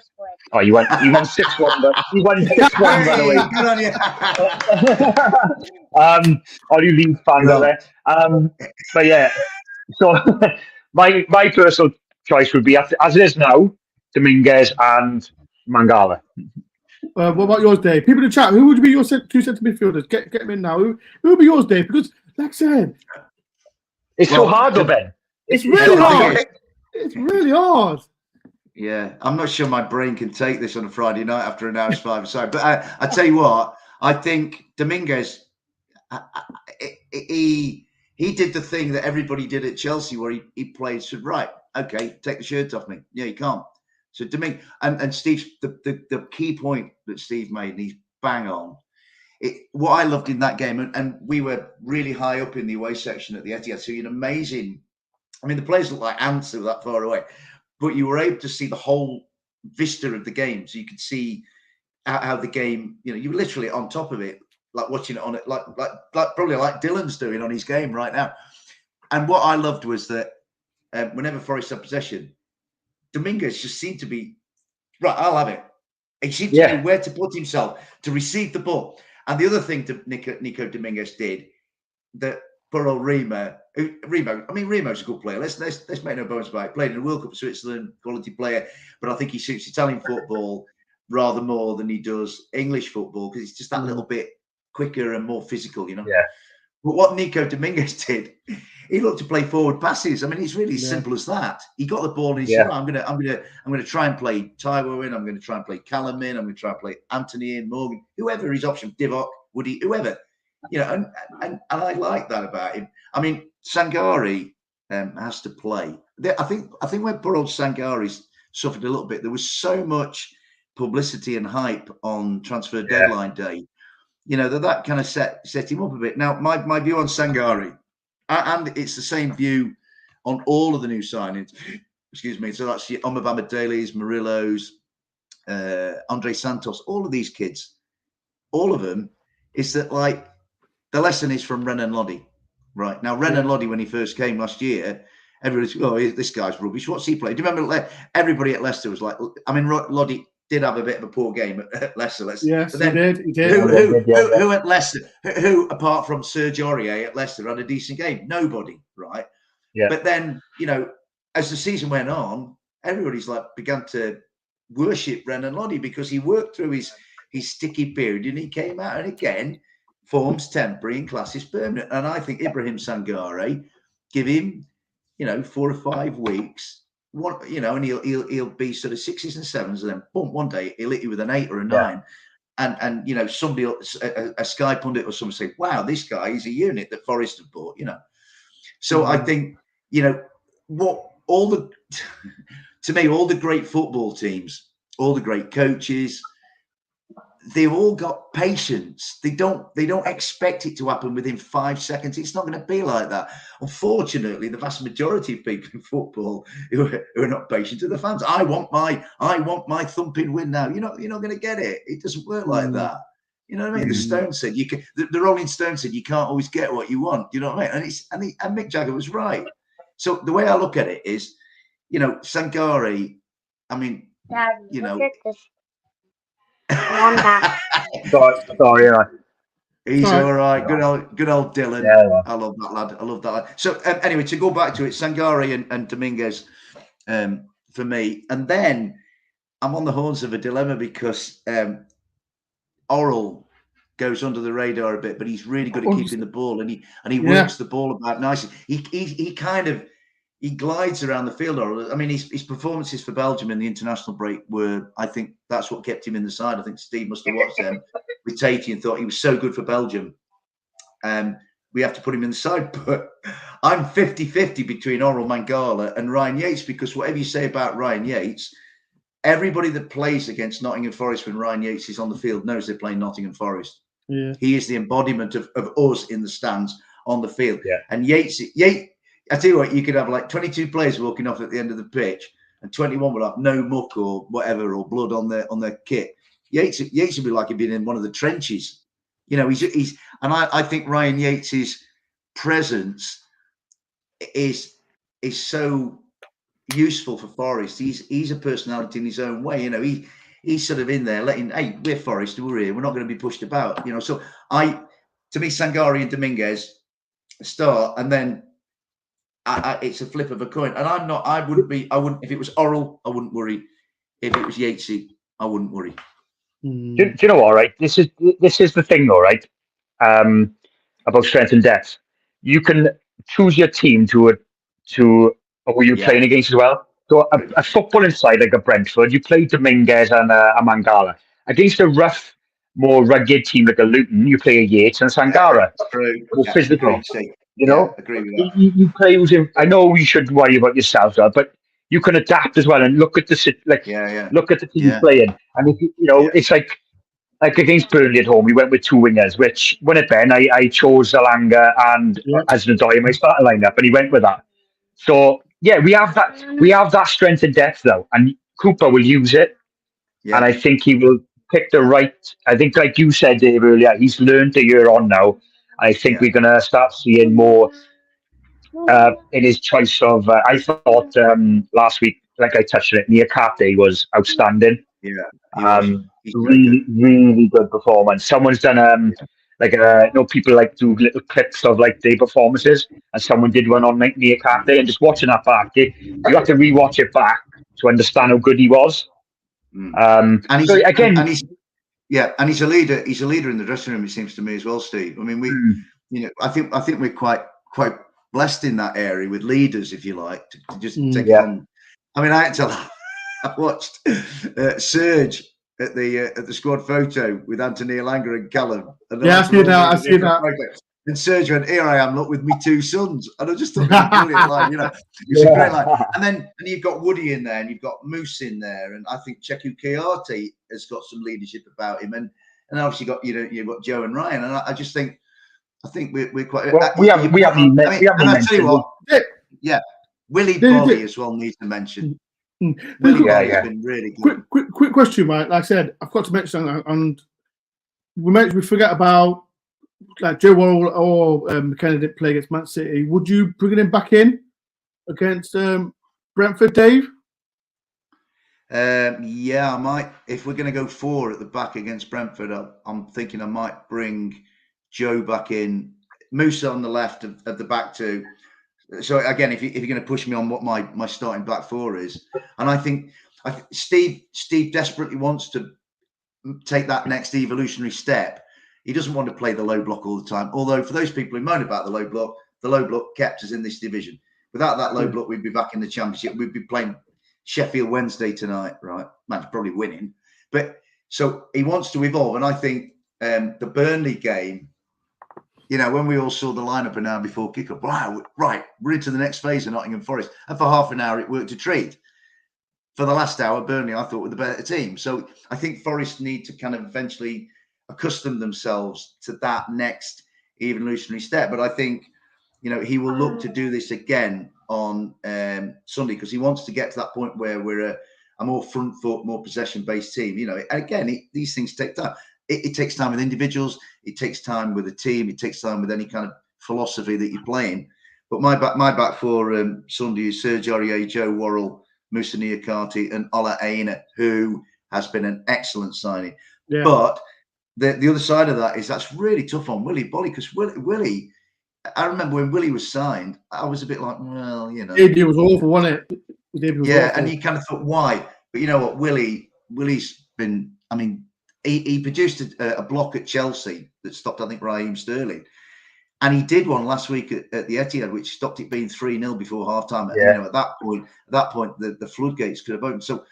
Oh, you went 6-1, but you won 6-1 by the way. Good on you. All you Leeds fans out there. But yeah, so my personal choice would be as it is now, Dominguez and Mangala. What about yours, Dave? People in the chat, who would be your two centre midfielders? Get them in now. Who would be yours, Dave? Because, like I said, it's so hard, though, Ben. It's really hard. It's really hard. Yeah, I'm not sure my brain can take this on a Friday night after an hour's 5 aside. But I tell you what, I think Dominguez, he did the thing that everybody did at Chelsea, where he played. Said, right, okay, take the shirt off me. Yeah, you can't. So Dominguez and Steve, the key point that Steve made, and he's bang on. What I loved in that game, and we were really high up in the away section at the Etihad, so you're amazing. I mean, the players look like ants that were that far away, but you were able to see the whole vista of the game. So you could see how the game, you were literally on top of it, like watching it on it, like probably like Dylan's doing on his game right now. And what I loved was that whenever Forest had possession, Dominguez just seemed to be, right, I'll have it. He seemed to know where to put himself to receive the ball. And the other thing that Nico Dominguez did, that poor old Remo, I mean, Remo's a good player. Let's make no bones about it. Played in the World Cup for Switzerland, quality player. But I think he suits Italian football rather more than he does English football, because it's just that little bit quicker and more physical, Yeah. But what Nico Dominguez did, he looked to play forward passes. I mean, it's really simple as that. He got the ball and he said, I'm gonna try and play Taiwo in. I'm going to try and play Callum in. I'm going to try and play Anthony in, Morgan, whoever his option, Divock, Woody, whoever. And I like that about him. I mean, Sangari has to play. I think when poor old Sangari suffered a little bit, there was so much publicity and hype on transfer deadline day, that kind of set him up a bit. Now, my view on Sangari, and it's the same view on all of the new signings. Excuse me. So that's Omabama Dailies, Murillo's, Andre Santos, all of these kids, all of them, is that like the lesson is from Renan Lodi. Right. Now, Renan Lodi, when he first came last year, everybody's, this guy's rubbish. What's he playing? Do you remember everybody at Leicester was like, I mean, Lodi did have a bit of a poor game at Leicester. Yes, he did. Who at Leicester, who apart from Serge Aurier at Leicester had a decent game? Nobody, right? Yeah. But then, as the season went on, everybody's like began to worship Renan Lodi because he worked through his sticky period and he came out, and again, form's temporary and class is permanent. And I think Ibrahim Sangare, give him, 4 or 5 weeks. And he'll be sort of 6s and 7s, and then boom, one day he'll hit you with an 8 or a 9, and somebody, a Sky pundit or someone say, "Wow, this guy is a unit that Forest have bought." So I think to me, all the great football teams, all the great coaches, they've all got patience. They don't expect it to happen within 5 seconds. It's not going to be like that. Unfortunately, the vast majority of people in football who are not patient are the fans. I want my thumping win now. You're not going to get it. It doesn't work like that. You know what I mean? The Stone said the Rolling Stone said you can't always get what you want. You know what I mean? And Mick Jagger was right. So the way I look at it is, Sangari. I mean, Dad, look at this. Sorry, he's all right. Good old Dylan. Yeah. I love that lad. So anyway, to go back to it, Sangari and Dominguez for me, and then I'm on the horns of a dilemma because Oral goes under the radar a bit, but he's really good at keeping the ball, and he works the ball about nicely. He glides around the field. I mean, his performances for Belgium in the international break were, I think that's what kept him in the side. I think Steve must have watched them with Tatey and thought he was so good for Belgium. We have to put him in the side. But I'm 50-50 between Oral Mangala and Ryan Yates, because whatever you say about Ryan Yates, everybody that plays against Nottingham Forest when Ryan Yates is on the field knows they're playing Nottingham Forest. Yeah. He is the embodiment of us in the stands on the field. Yeah. And Yates, I tell you what, you could have like 22 players walking off at the end of the pitch, and 21 would have no muck or whatever or blood on their kit. Yates would be like he'd been in one of the trenches. You know, he's and I think Ryan Yates's presence is so useful for Forest. He's a personality in his own way. You know, he's sort of in there letting, hey, we're Forest, we're here, we're not going to be pushed about. You know, so to me, Sangare and Dominguez start, and then it's a flip of a coin. And I wouldn't if it was Orrell, I wouldn't worry. If it was Yatesy, I wouldn't worry. Do you know what? Right, this is the thing, though, right? About strength and depth, you can choose your team to who you're playing against as well. So a footballing side like a Brentford, you play Dominguez and a Mangala. Against a rough, more rugged team like a Luton, you play a Yates and Sangara. More physical. You know, agree with that. You play with. I know you should worry about yourself, but you can adapt as well and look at the look at the team playing. And if it's like against Burnley at home, we went with two wingers, which when it Ben, I chose Zalanga and Asnadoy in my starting lineup, and he went with that. So yeah, we have that strength and depth though, and Cooper will use it, and I think he will pick the right. I think, like you said, Dave, earlier, he's learned a year on now. I think we're gonna start seeing more in his choice of. I thought last week, like I touched on it, Niakate was outstanding. Really good performance. Someone's done people like do little clips of like their performances, and someone did one on like Niakate, and just watching that back, you have to rewatch it back to understand how good he was. And he's a leader. He's a leader in the dressing room, it seems to me as well, Steve. I mean, I think we're quite blessed in that area with leaders, if you like, to just take it on. I mean, I watched Serge at the squad photo with Anthony Elanga and Callum. And I see that. And Serge went, "Here I am, look, with me two sons." And I just thought it was a brilliant line, it's a great line. And you've got Woody in there, and you've got Moose in there, and I think Cheku Kayate has got some leadership about him, and obviously you've got Joe and Ryan, and I just think we're quite. Well, we haven't mentioned. Willie Bolly as well needs to mention. Willie Bolly has been really good. Quick question, Mike. Like I said, I've got to mention, and we forget about like Joe Worrell or McKenna didn't play against Man City. Would you bring him back in against Brentford, Dave? I might. If we're going to go 4 at the back against Brentford, I'm thinking I might bring Joe back in, Moose on the left of the back two. So again, if you're going to push me on what my starting back 4 is, and I think Steve desperately wants to take that next evolutionary step. He doesn't want to play the low block all the time. Although for those people who moan about the low block kept us in this division. Without that low block, we'd be back in the Championship. We'd be playing Sheffield Wednesday tonight, right? Man's probably winning. But so he wants to evolve, and I think the Burnley game, when we all saw the lineup an hour before kickoff, wow, right, we're into the next phase of Nottingham Forest. And for half an hour, it worked a treat. For the last hour, Burnley, I thought, were the better team. So I think Forest need to kind of eventually accustom themselves to that next evolutionary step. But I think, he will look to do this again on Sunday, because he wants to get to that point where we're a more front foot, more possession-based team. And again, these things take time. It takes time with individuals. It takes time with a team. It takes time with any kind of philosophy that you're playing. But my back 4 Sunday is Serge Aurier, Joe Worrell, Moussa Niakate, and Ola Aina, who has been an excellent signing. Yeah. But the other side of that is that's really tough on Willie Bolly, because Willie, I remember when Willie was signed, I was a bit like, well, Debut was awful, wasn't it? Awful. And you kind of thought, why? But you know what, Willie's been, I mean, he produced a block at Chelsea that stopped, I think, Raheem Sterling. And he did one last week at the Etihad, which stopped it being 3-0 before half-time. Yeah. At that point, the floodgates could have opened. So a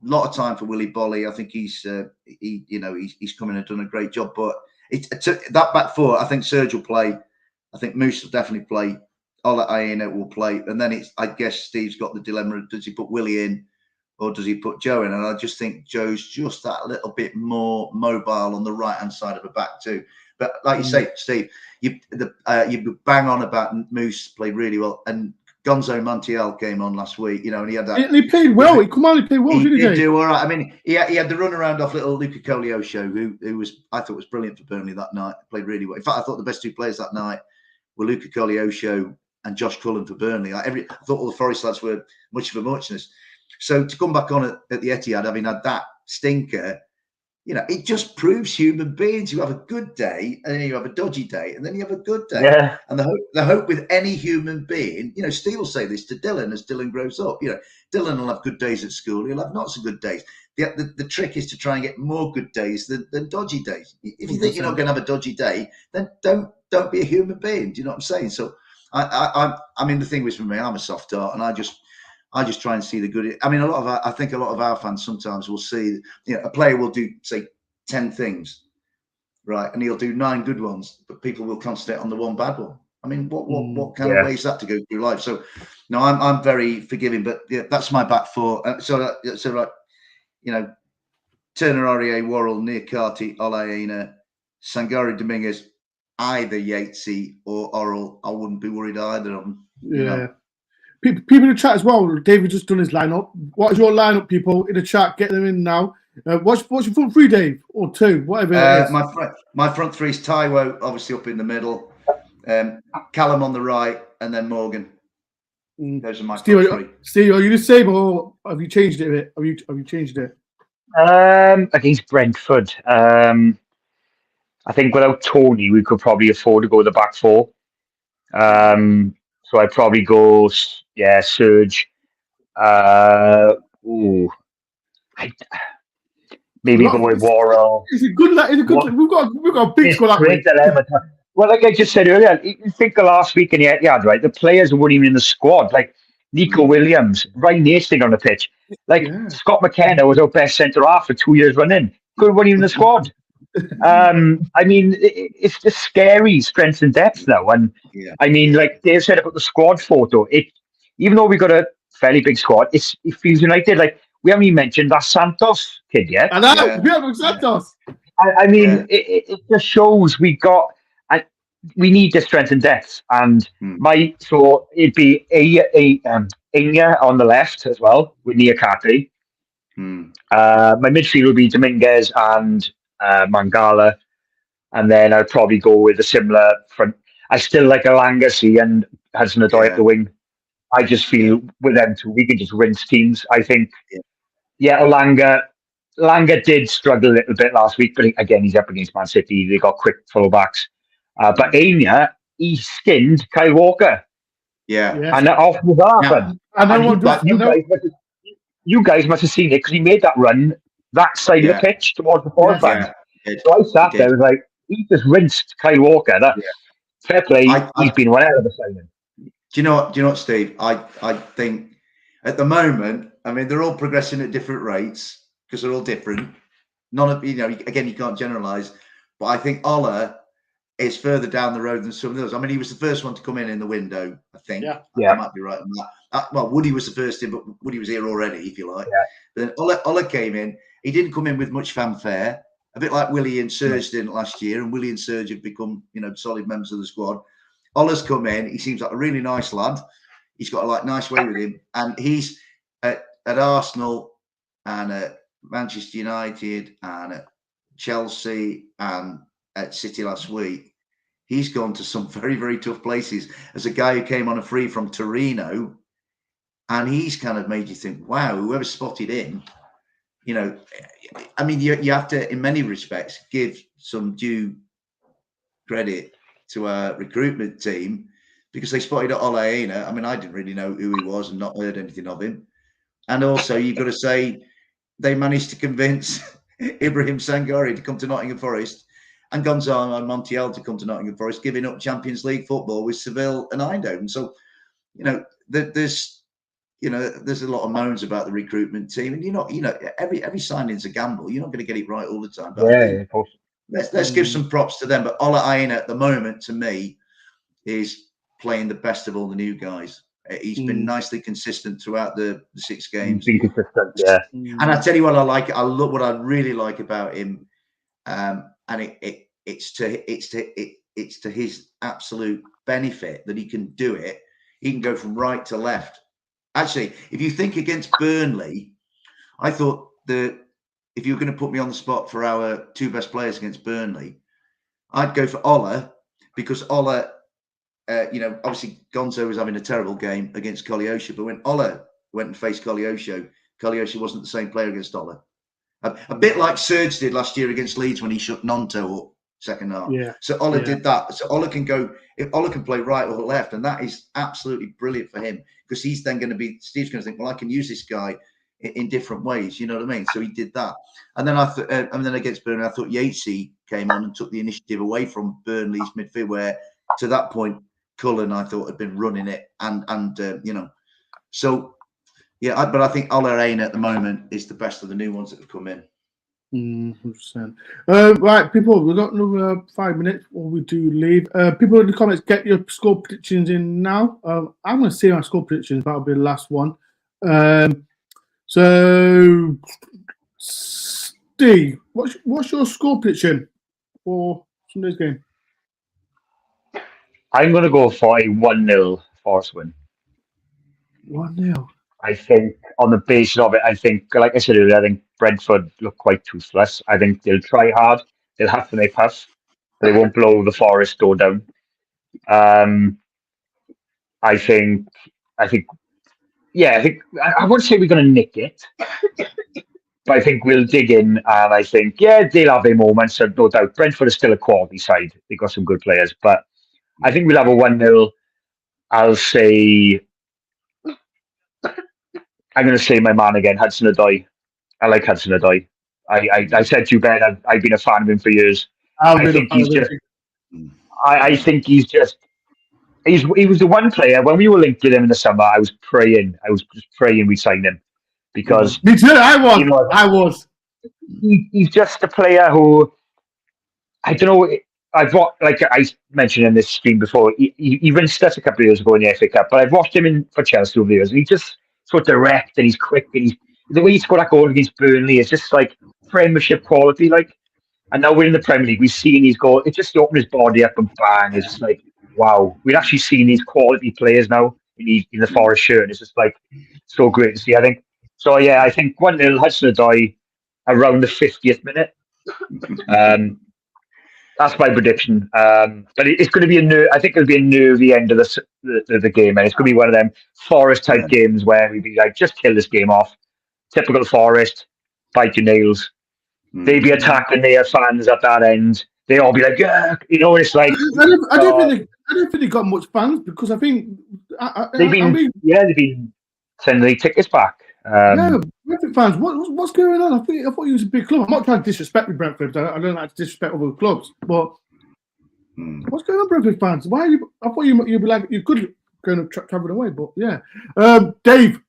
lot of time for Willie Bolly. I think he's come in and done a great job. But that back 4, I think Serge will play. I think Moose will definitely play. Ola Aina will play. And then I guess Steve's got the dilemma of, does he put Willie in or does he put Joe in? And I just think Joe's just that little bit more mobile on the right-hand side of the back too. But like you say, Steve, you bang on about Moose played really well, and Gonzo Montiel came on last week, and he had that. He played well. He played well, he didn't he? Did do all right. I mean, he had the run around off little Luca Colio show, who I thought was brilliant for Burnley that night. Played really well. In fact, I thought the best 2 players that night were Luca Colio show and Josh Cullen for Burnley. I thought all the Forest lads were much of a muchness. So to come back on at the Etihad, having had that stinker, it just proves human beings. You have a good day, and then you have a dodgy day, and then you have a good day. Yeah. And the hope with any human being, Steve will say this to Dylan as Dylan grows up. Dylan will have good days at school. He'll have not so good days. The trick is to try and get more good days than dodgy days. If you think you're not going to have a dodgy day, then don't be a human being. Do you know what I'm saying? So I mean, the thing was for me, I'm a soft heart, and I just try and see the good. I mean, I think a lot of our fans sometimes will see, a player will do, say, 10 things, right? And he'll do 9 good ones, but people will concentrate on the one bad one. I mean, what kind of way is that to go through life? So, no, I'm very forgiving, but yeah, that's my back four. So Turner, Aurier, Worrell, Niakate, Olaina, Sangari, Dominguez, either Yatesy or Orrell. I wouldn't be worried either of them. Yeah. People in the chat as well. David just done his lineup. What is your lineup, people in the chat? Get them in now. What's your front 3, Dave, or 2, whatever it is? My front 3 is Taiwo, obviously up in the middle, Callum on the right, and then Morgan. Those are my front 3. Steve, are you the same, or have you changed it a bit? Have you changed it? Against Brentford, I think without Tony, we could probably afford to go with the back 4. So I'd probably go, Serge. Maybe go with Worrell. It's a good. We've got a big squad. Great dilemma. Well, like I just said earlier, you think of last week in the Etihad, right? The players weren't even in the squad. Like Nico Williams, Ryan Hastings on the pitch. Like Scott McKenna was our best centre half for 2 years running. Couldn't even in the squad. I mean, it's the scary strength and depth now. And I mean, like Dave said about the squad photo, even though we got a fairly big squad, it feels united. Like we haven't even mentioned that Santos kid yet. I know, we have Santos. I mean, it just shows we need the strength and depth. And so it'd be Inya on the left as well with Niakate. My midfield would be Dominguez and Mangala, and then I'd probably go with a similar front. I still like Alanga and Hudson-Odoi at the wing. I just feel with them two, we can just rinse teams. I think, Alanga did struggle a little bit last week, but again, he's up against Man City. They got quick fullbacks. But Anya, he skinned Kyle Walker. And off the half. You guys must have seen it because he made that run that side of the pitch towards the forward fans. So I sat there, I was like, he just rinsed Kyle Walker. Fair play. He's been one hell of a signing. Do you know what, Steve? I think at the moment, I mean, they're all progressing at different rates because they're all different. None of again, you can't generalize, but I think Ola is further down the road than some of those. I mean, he was the first one to come in the window, I think. I might be right on that. Well, Woody was the first in, but Woody was here already, if you like. Then Ola came in. He didn't come in with much fanfare, a bit like Willie and Serge did last year, and Willie and Serge have become, solid members of the squad. Ola's come in. He seems like a really nice lad. He's got a nice way with him, and he's at Arsenal and at Manchester United and at Chelsea and at City last week. He's gone to some very, very tough places as a guy who came on a free from Torino, and he's kind of made you think, wow, whoever spotted him, I mean, you have to, in many respects, give some due credit to our recruitment team because they spotted Olaina. I mean, I didn't really know who he was and not heard anything of him. And also, you've got to say, they managed to convince Ibrahim Sangari to come to Nottingham Forest and Gonzalo Montiel to come to Nottingham Forest, giving up Champions League football with Seville and Eindhoven. So, there's a lot of moans about the recruitment team, and every signing's a gamble. You're not going to get it right all the time. But of course. Let's give some props to them. But Ola Aina at the moment, to me, is playing the best of all the new guys. He's been nicely consistent throughout the 6 games. He's been consistent, yeah. And I tell you what I like. I look what I really like about him, and it's to his absolute benefit that he can do it. He can go from right to left. Actually, if you think against Burnley, I thought that if you were going to put me on the spot for our 2 best players against Burnley, I'd go for Ola, because Ola, obviously Gonzo was having a terrible game against Koleosho, but when Ola went and faced Koleosho wasn't the same player against Ola. A bit like Serge did last year against Leeds when he shut Nonto up second half. Yeah. So Ola did that. So Ola can go, if Ola can play right or left, and that is absolutely brilliant for him, because he's then going to be, Steve's going to think, well, I can use this guy in different ways. You know what I mean? So he did that. And then and then against Burnley, I thought Yatesy came on and took the initiative away from Burnley's midfield, where to that point, Cullen, I thought, had been running it. So yeah, but I think Ola Aina at the moment is the best of the new ones that have come in. 100%. Right, people, we've got another 5 minutes before we do leave. People in the comments, get your score predictions in now. I'm going to say my score predictions. That'll be the last one. So, Steve, what's your score prediction for Sunday's game? I'm going to go for a 1-0 Forest win. 1-0. I think on the basis of it, I think, like I said earlier, I think Brentford look quite toothless. I think they'll try hard. They'll have to make pass. They won't blow the Forest door down. I think, I wouldn't say we're going to nick it, but I think we'll dig in, and I think, they'll have their moments, so no doubt. Brentford is still a quality side. They've got some good players, but I think we'll have a 1-0. I'll say, I'm going to say my man again, Hudson-Odoi. I like Hudson-Odoi. I said to you, Ben, I've been a fan of him for years. I think he was the one player, when we were linked with him in the summer, I was just praying we signed him, because me too. I was. He's just a player who, I don't know. Like I mentioned in this stream before, he rinsed us a couple of years ago in the FA Cup, but I've watched him for Chelsea over the years, and he's just so direct, and he's quick, and the way he scored that goal against Burnley is just like Premiership quality. Like, and now we're in the Premier League, we've seen his goal. It just opened his body up and bang. It's just like, wow, we've actually seen these quality players now in the Forest shirt. And it's just like so great to see, I think. So yeah, I think 1-0 Hudson-Odoi around the 50th minute. That's my prediction. But it's going to be I think it'll be a nervy end of the game, and it's going to be one of them Forest type games where we'd be like, just kill this game off. Typical Forest, bite your nails. They be attacking their fans at that end. They all be like, yeah, it's like. I don't think they got much fans, because I think they've been sending the tickets back. Brentford fans, what's going on? I thought you was a big club. I'm not trying to disrespect the Brentford. I don't like to disrespect other clubs, but what's going on, Brentford fans? Why are you? I thought you'd be like, you could go and travel away, but yeah. Dave,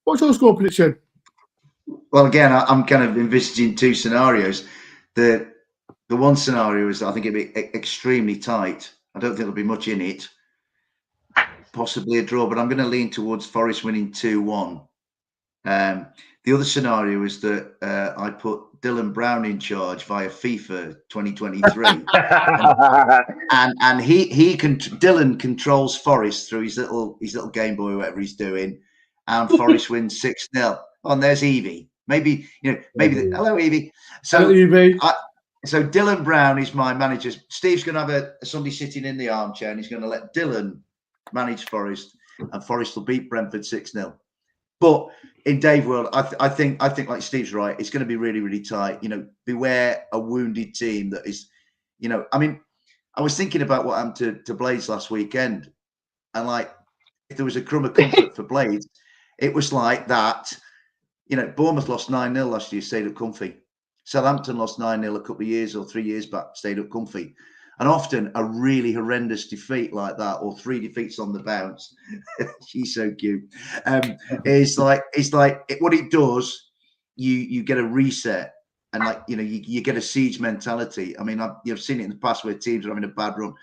what's your score prediction? Well, again, I'm kind of envisaging 2 scenarios. The one scenario is, I think it'll be extremely tight. I don't think there'll be much in it. Possibly a draw, but I'm going to lean towards Forest winning 2-1. The other scenario is that I put Dylan Brown in charge via FIFA 2023, and Dylan controls Forest through his little Game Boy, whatever he's doing, and Forest wins 6-0. Oh, and there's Evie. Maybe hello Evie. So hello, Evie. So Dylan Brown is my manager. Steve's going to have somebody sitting in the armchair, and he's going to let Dylan manage Forest, and Forest will beat Brentford 6-0. But in Dave world, I think like Steve's right, it's going to be really, really tight. Beware a wounded team that is, I mean, I was thinking about what happened to Blades last weekend, and like, if there was a crumb of comfort for Blades, it was like that. Bournemouth lost 9-0 last year, stayed up comfy. Southampton lost 9-0 a couple of years or 3 years back, stayed up comfy. And often a really horrendous defeat like that, or 3 defeats on the bounce, she's so cute. It's like what it does. You get a reset, and you get a siege mentality. I mean, you've seen it in the past where teams are having a bad run,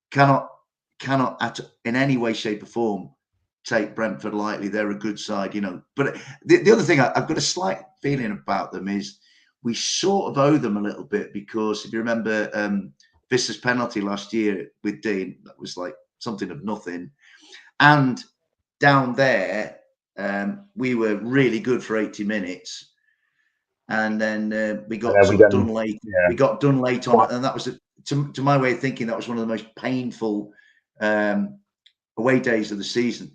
cannot in any way, shape, or form take Brentford lightly. They're a good side, you know. But the other thing I've got a slight feeling about them is we sort of owe them a little bit, because if you remember Vista's penalty last year with Dean, that was like something of nothing. And down there, we were really good for 80 minutes. And then we got done late. Yeah. We got done late on it. And that was, to my way of thinking, that was one of the most painful away days of the season.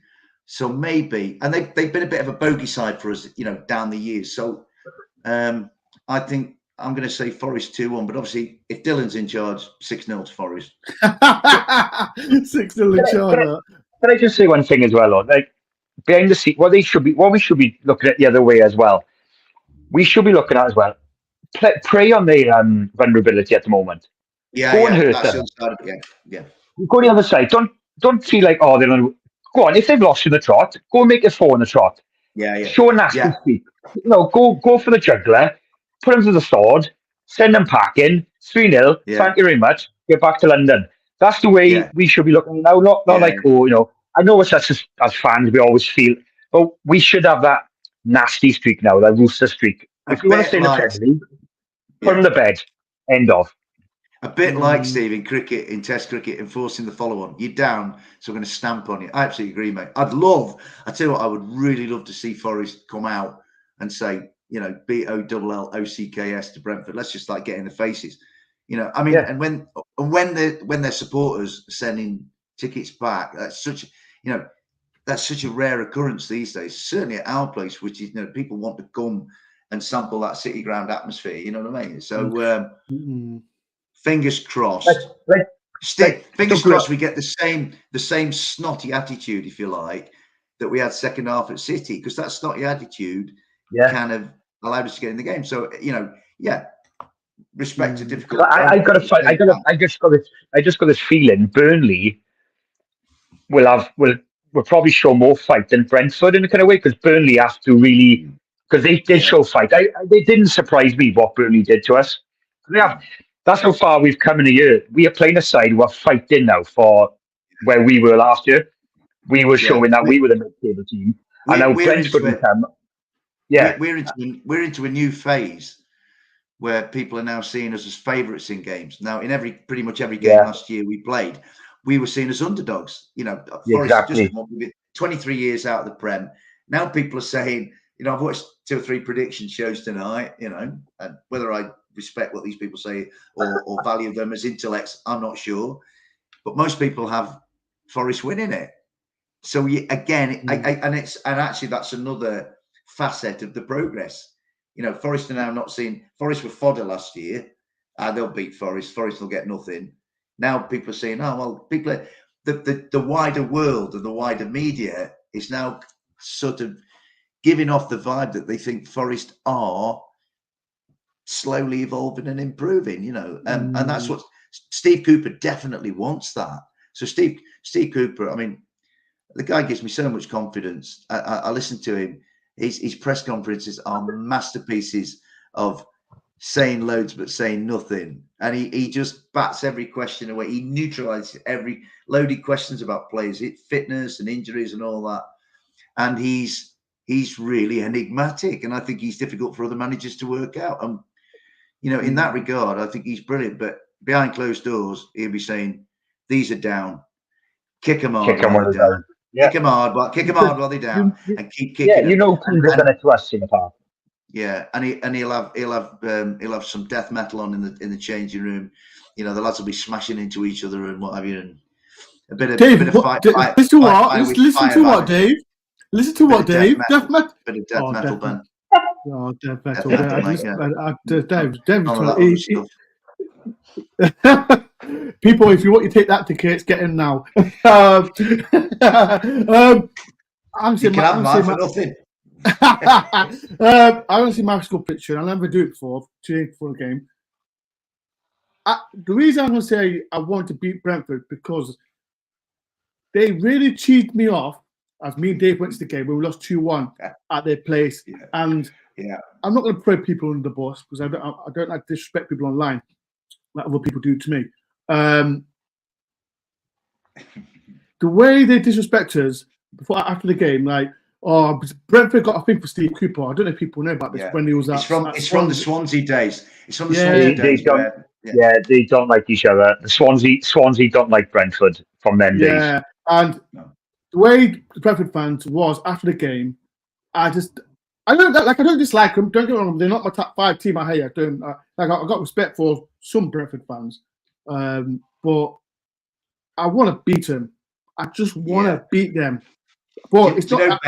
So maybe, and they've been a bit of a bogey side for us, you know, down the years. So I think I'm going to say Forest 2-1, but obviously if Dylan's in charge, 6-0 to Forest. 6-0 in charge. Can I just say one thing as well, though? Like, behind the scene, what we should be looking at the other way as well. We should be looking at as well. Prey on the vulnerability at the moment. Yeah, go and hurt them. Yeah. Go on the other side. Don't feel like, oh, they're going to go on. If they've lost in the trot, go and make it 4 in the trot. Yeah. Show a nasty speak. You know, go for the juggler. Put them to the sword. Send them packing. 3-0. Yeah. Thank you very much. Get back to London. That's the way we should be looking now. Not like, oh, you know, I know it's us as fans, we always feel, but we should have that nasty streak now, that rooster streak. If you want to stay in the Premier League, put them to bed. End of. A bit like, Steve, in cricket, in Test cricket, enforcing the follow-on. You're down, so I'm going to stamp on you. I absolutely agree, mate. I tell you what, I would really love to see Forest come out and say, you know, BOLLOCKS to Brentford. Let's just like get in the faces. You know, I mean, and when their supporters are sending tickets back, that's such a rare occurrence these days. Certainly at our place, which is, you know, people want to come and sample that City Ground atmosphere. You know what I mean? So fingers crossed. Fingers crossed we get the same snotty attitude, if you like, that we had second half at City, because that snotty attitude kind of allowed us to get in the game. So, you know, respect to difficult. I just got this feeling Burnley will probably show more fight than Brentford in a kind of way, because Burnley have to really, because they did show fight. They didn't surprise me what Burnley did to us. That's how far we've come in a year. We are playing a side who are fighting now for where we were last year. We were showing that we were the mid-table team, and now Brentford will come. Yeah, we're into a new phase where people are now seeing us as favourites in games. Now, in pretty much every game last year we played, we were seen as underdogs. You know, Forest just 23 years out of the Prem. Now people are saying, you know, I've watched 2 or 3 prediction shows tonight, you know, and whether I respect what these people say or value them as intellects, I'm not sure. But most people have Forest winning it. So again, actually that's another facet of the progress. You know, Forest are now not seeing. Forest were fodder last year. They'll beat Forest. Forest will get nothing. Now people are saying, oh well, the wider world and the wider media is now sort of giving off the vibe that they think Forest are slowly evolving and improving. You know, and that's what Steve Cooper definitely wants. That. So Steve Cooper, I mean, the guy gives me so much confidence. I listen to him. His press conferences are masterpieces of saying loads but saying nothing, and he just bats every question away. He neutralizes every loaded questions about players, fitness and injuries and all that. And he's really enigmatic, and I think he's difficult for other managers to work out. You know, in that regard, I think he's brilliant. But behind closed doors, he'll be saying, "These are down, kick them hard, down." Kick them hard while they're down, and keep kicking. Yeah, you know, teams have done it to us in the past. Yeah, and he'll have some death metal on in the changing room. You know, the lads will be smashing into each other and what have you, and a bit of fight. Listen to what, Dave? Listen to what, Dave? Death metal. Bit of death metal band. Oh, death metal. Dave. People, if you want to take that ticket, get in now. I'm saying nothing. I want to see my school picture. I'll never do it before the game. The reason I'm going to say I want to beat Brentford because they really cheated me off as me and Dave went to the game. We lost 2-1 at their place, and I'm not going to throw people under the bus because I don't like to disrespect people online like other people do to me. The way they disrespect us after the game, like, oh, Brentford got a thing for Steve Cooper. I don't know if people know about this when he was at. It's from the Swansea days. It's from the Yeah. Swansea days. They don't like each other. The Swansea don't like Brentford from them days. Yeah, and the way the Brentford fans was after the game, I don't dislike them. Don't get me wrong, they're not my top 5 team. I hate. I don't I got respect for some Brentford fans, but I want to beat them. I just want to beat them. But do you know,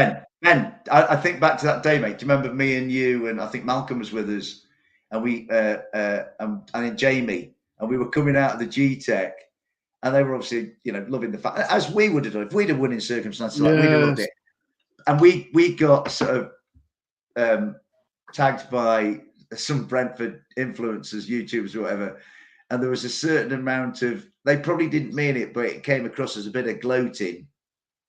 Ben, I think back to that day, mate. Do you remember me and you, and I think Malcolm was with us, and we and then Jamie, and we were coming out of the G-Tech, and they were obviously, loving the fact, as we would have done if we'd have won in circumstances like we'd have loved it. And we got sort of tagged by some Brentford influencers, YouTubers, or whatever, and there was a certain amount of, they probably didn't mean it, but it came across as a bit of gloating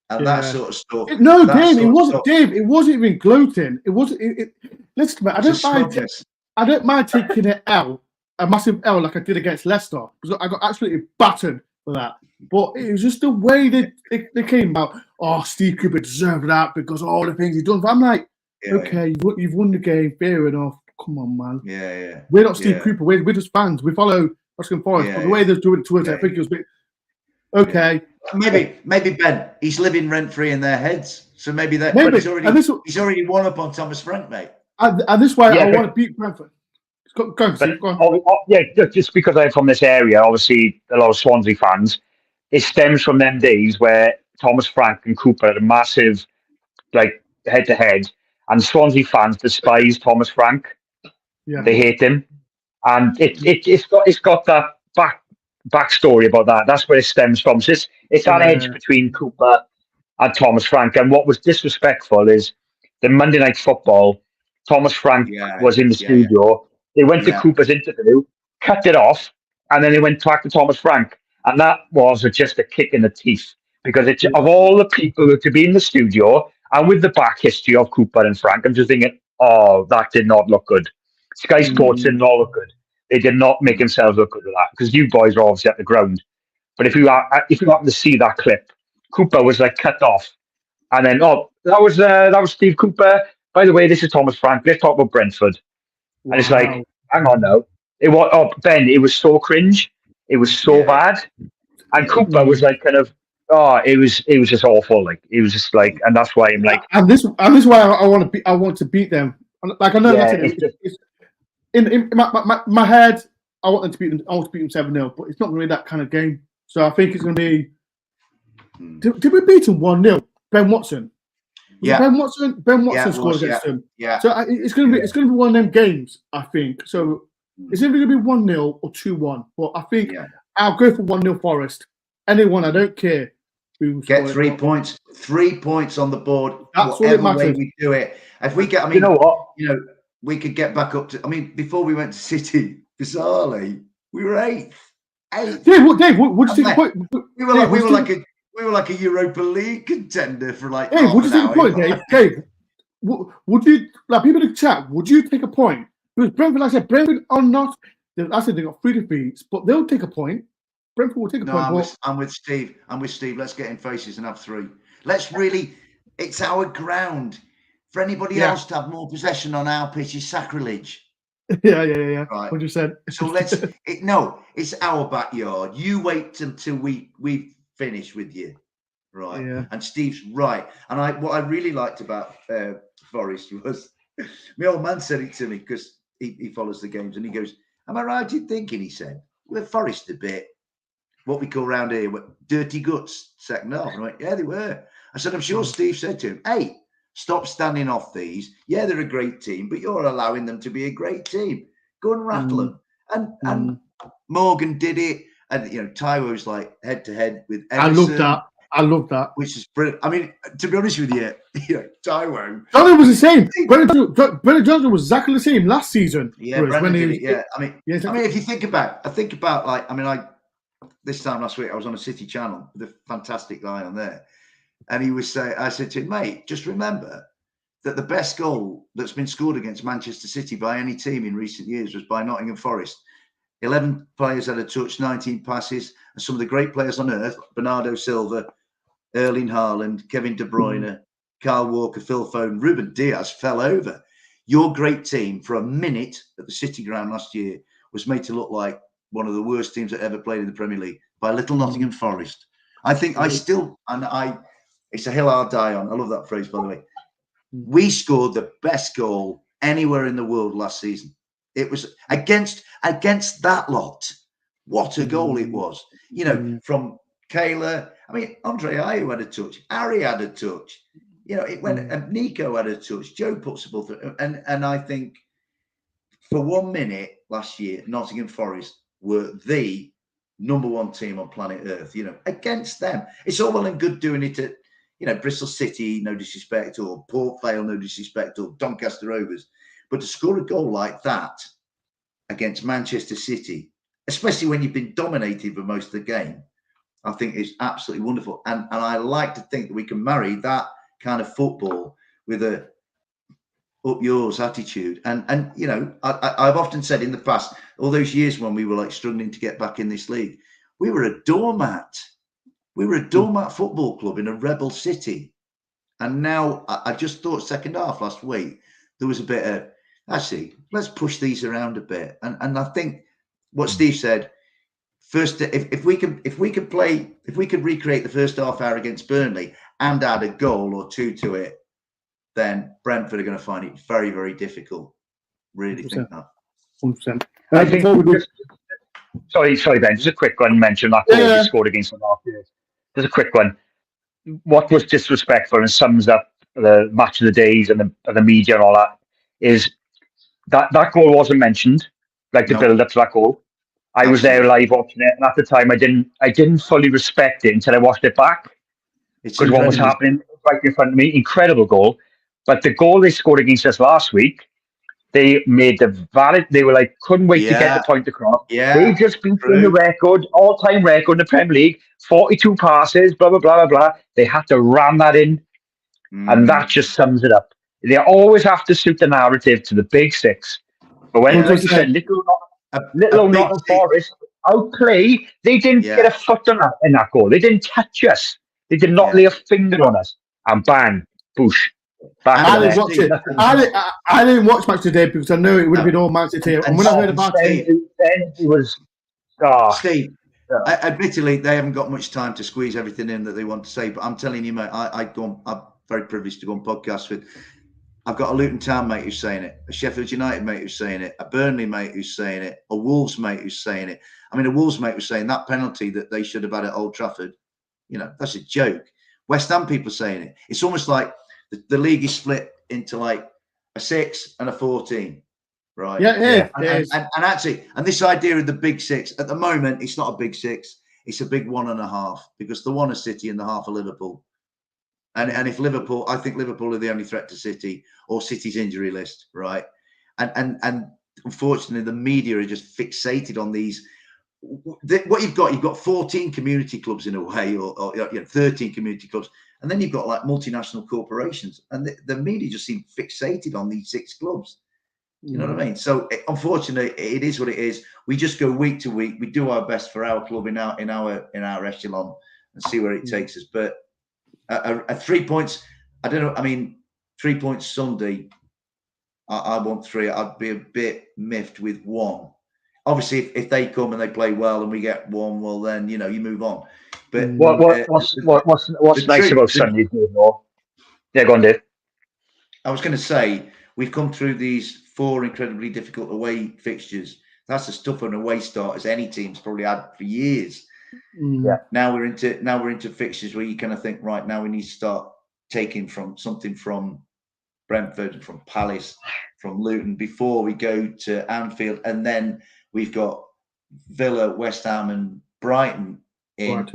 and that sort of stuff. No, Dave, it wasn't. Dave, it wasn't even gloating. It wasn't. Listen, man, I don't mind taking it out, a massive L like I did against Leicester, because I got absolutely battered for that. But it was just the way they came out. Oh, Steve Cooper deserved that because of all the things he's done. But I'm like, okay, you've won the game, fair enough. Come on, man. Yeah. We're not Steve Cooper. We're just fans. We follow Nottingham Forest. But the way they're doing it to us, I think it was a bit okay. Maybe Ben, he's living rent free in their heads. So maybe that. But he's already won up on Thomas Frank, mate. And this way, I want to beat Brentford. Go on. Just because I'm from this area, obviously a lot of Swansea fans. It stems from them days where Thomas Frank and Cooper had a massive, head-to-head, and Swansea fans despise Thomas Frank. Yeah. They hate him, and it's got that backstory about that. That's where it stems from. So it's that edge between Cooper and Thomas Frank. And what was disrespectful is the Monday Night Football. Thomas Frank was in the studio. They went to Cooper's interview, cut it off, and then they went back to Thomas Frank. And that was just a kick in the teeth, because of all the people who could be in the studio and with the back history of Cooper and Frank, I'm just thinking, oh, that did not look good. Sky Sports did not look good. They did not make themselves look good with that, because you boys were obviously at the ground. But if you happen to see that clip, Cooper was cut off, and then that was Steve Cooper. By the way, this is Thomas Frank. Let's talk about Brentford. Wow. And it's like, hang on now. Ben, it was so cringe. It was so bad. And Cooper was it was just awful. It was just and that's why I'm like. And this is why I want to beat them. I know it's in my head, I want them to beat them. I want to beat them 7-0, but it's not going to be that kind of game. So I think it's going to be. Did we beat them 1-0? Ben Watson. Yeah. Ben Watson scored against them. Yeah. So it's going to be one of them games, I think. So it's either going to be 1-0 or 2-1. But I think I'll go for 1-0 Forest. Anyone, I don't care. Get 3 points. 3 points on the board. That's whatever way we do it. If we get, you know what? We could get back up to. Before we went to City, bizarrely, we were 8th. Dave, what do you think? We were like a Europa League contender for Dave, what do you think? Point, Dave, would you people in the chat? Would you take a point? Because Brentford, like I said, Brentford are not. I said they got 3 defeats, but they'll take a point. Brentford will take a point. I'm with Steve. Let's get in faces and have 3. Let's really. It's our ground. For anybody else to have more possession on our pitch is sacrilege. Yeah. Right. 100%. So it's our backyard. You wait until we finish with you, right? Yeah. And Steve's right. And what I really liked about Forest was my old man said it to me, because he follows the games, and he goes, "Am I right in thinking?" He said, "We're Forest a bit, what we call around here, dirty guts second half." And I went, "Yeah, they were." I said, "I'm sure Steve said to him, hey, stop standing off these. Yeah, they're a great team, but you're allowing them to be a great team. Go and rattle them." And Morgan did it. And, Taiwo's head to head with Emerson. I love that. Which is brilliant. To be honest with you, Taiwo. Johnny was the same. Brennan Johnson was exactly the same last season. Yeah, if you think about this time last week, I was on a City channel with a fantastic guy on there. And he was saying, I said to him, mate, just remember that the best goal that's been scored against Manchester City by any team in recent years was by Nottingham Forest. 11 players had a touch, 19 passes, and some of the great players on earth, Bernardo Silva, Erling Haaland, Kevin De Bruyne, Kyle Walker, Phil Foden, Ruben Diaz fell over. Your great team, for a minute at the City Ground last year, was made to look like one of the worst teams that ever played in the Premier League by little Nottingham Forest. I think it's a hill I'll die on. I love that phrase, by the way. We scored the best goal anywhere in the world last season. It was against that lot. What a goal it was. From Kayla. I mean, Andre Ayew had a touch. Harry had a touch. It went, and Nico had a touch. Joe puts the ball through. And I think for 1 minute last year, Nottingham Forest were the number one team on planet Earth, against them. It's all well and good doing it at, Bristol City, no disrespect, or Port Vale, no disrespect, or Doncaster Rovers. But to score a goal like that against Manchester City, especially when you've been dominated for most of the game, I think is absolutely wonderful. And I like to think that we can marry that kind of football with a up yours attitude. And I've often said in the past, all those years when we were like struggling to get back in this league, we were a doormat. We were a doormat football club in a rebel city. And now I just thought second half last week, there was a bit of, actually, let's push these around a bit. And I think what Steve said, first, if we could recreate the first half hour against Burnley and add a goal or two to it, then Brentford are going to find it very, very difficult. Really 100%. think that. 100%. I think sorry, Ben. Just a quick one. Mention that goal he scored against them last year. Just a quick one. What was disrespectful and sums up the match of the days and the media and all that is that goal wasn't mentioned, like the build up to that goal. I was there live watching it, and at the time I didn't fully respect it until I watched it back. Because what was happening right in front of me, incredible goal. But the goal they scored against us last week, they made they were like, couldn't wait to get the point across. Yeah, they just beat the record, all-time record in the Premier League, 42 passes, blah, blah, blah, blah, blah. They had to ram that in, and that just sums it up. They always have to suit the narrative to the big six. But when, like you said, little Nottingham Forest outplay, they didn't get a foot on that in that goal. They didn't touch us. They did not lay a finger on us. And bang, boosh. I didn't watch it. I didn't watch match today because I knew it would have been all Man City. And when I heard about it, it was Steve. Admittedly, they haven't got much time to squeeze everything in that they want to say. But I'm telling you, mate, I'm very privileged to go on podcasts with. I've got a Luton Town mate who's saying it, a Sheffield United mate who's saying it, a Burnley mate who's saying it, a Wolves mate who's saying it. I mean, a Wolves mate was saying that penalty that they should have had at Old Trafford, that's a joke. West Ham people saying it. It's almost like the league is split into like a 6 and a 14, right? Yeah. And actually, and this idea of the big 6, at the moment, it's not a big 6. It's a big 1.5 because the 1 is City and the half of Liverpool. And if Liverpool, I think Liverpool are the only threat to City or City's injury list, right? And unfortunately, the media are just fixated on these. What you've got 14 community clubs in a way, or 13 community clubs, and then you've got like multinational corporations, and the media just seem fixated on these 6 clubs. You know what I mean? So unfortunately, it is what it is. We just go week to week. We do our best for our club in our echelon and see where it takes us. But a 3 points, I don't know. I mean, 3 points Sunday. I want 3. I'd be a bit miffed with 1. Obviously, if they come and they play well and we get 1, well then you move on. But what's nice about Sunday? Yeah, go on, Dave. I was going to say we've come through these 4 incredibly difficult away fixtures. That's as tough an away start as any team's probably had for years. Yeah. Now we're into fixtures where you kind of think, right, now we need to start taking something from Brentford, from Palace, from Luton before we go to Anfield, and then we've got Villa, West Ham, and Brighton in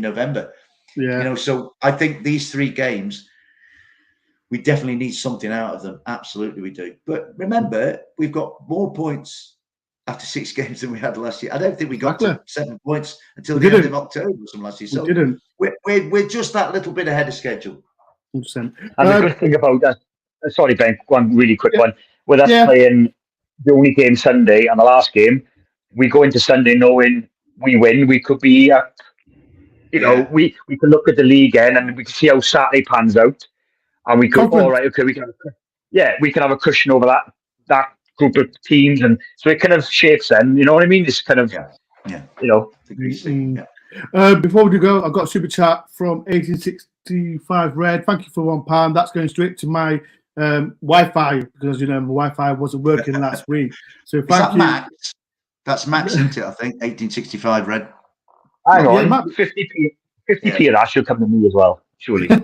November. Yeah. So I think these 3 games, we definitely need something out of them. Absolutely, we do. But remember, we've got more points after 6 games than we had last year. I don't think we got to 7 points until the end of October or something last year. So we're just that little bit ahead of schedule. 100%. And the good thing about that, sorry, Ben, one really quick one. With us playing the only game Sunday and the last game, we go into Sunday knowing we win, we could be up you know, we can look at the league again and we can see how Saturday pans out, and we go, all right, okay, we can have a cushion over that group of teams, and so it kind of shapes them. You know what I mean? It's kind of you know. Before we go, I've got a super chat from 1865 Red. Thank you for £1. That's going straight to my Wi-Fi, because as you know, my Wi-Fi wasn't working last week. So thank you. Max? That's Max, isn't it? I think 1865 Red. Hang on, 50p of that should come to me as well, surely. But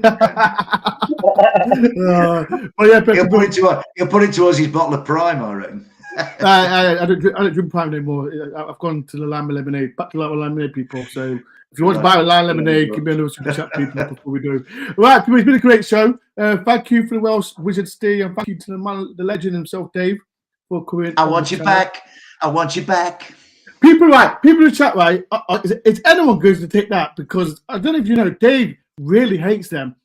He'll put it towards his bottle of Prime, I reckon. I don't drink Prime anymore. I've gone to the lime lemonade, back to the lemonade, people. So if you want to buy a lime lemonade, give me another super chat, people, before we do. Right, it's been a great show. Thank you for the Welsh Wizard Steve, and thank you to the man, the legend himself, Dave, for coming. I want you back. I want you back. People in the chat, right? Is anyone going to take that? Because I don't know if you know, Dave really hates them.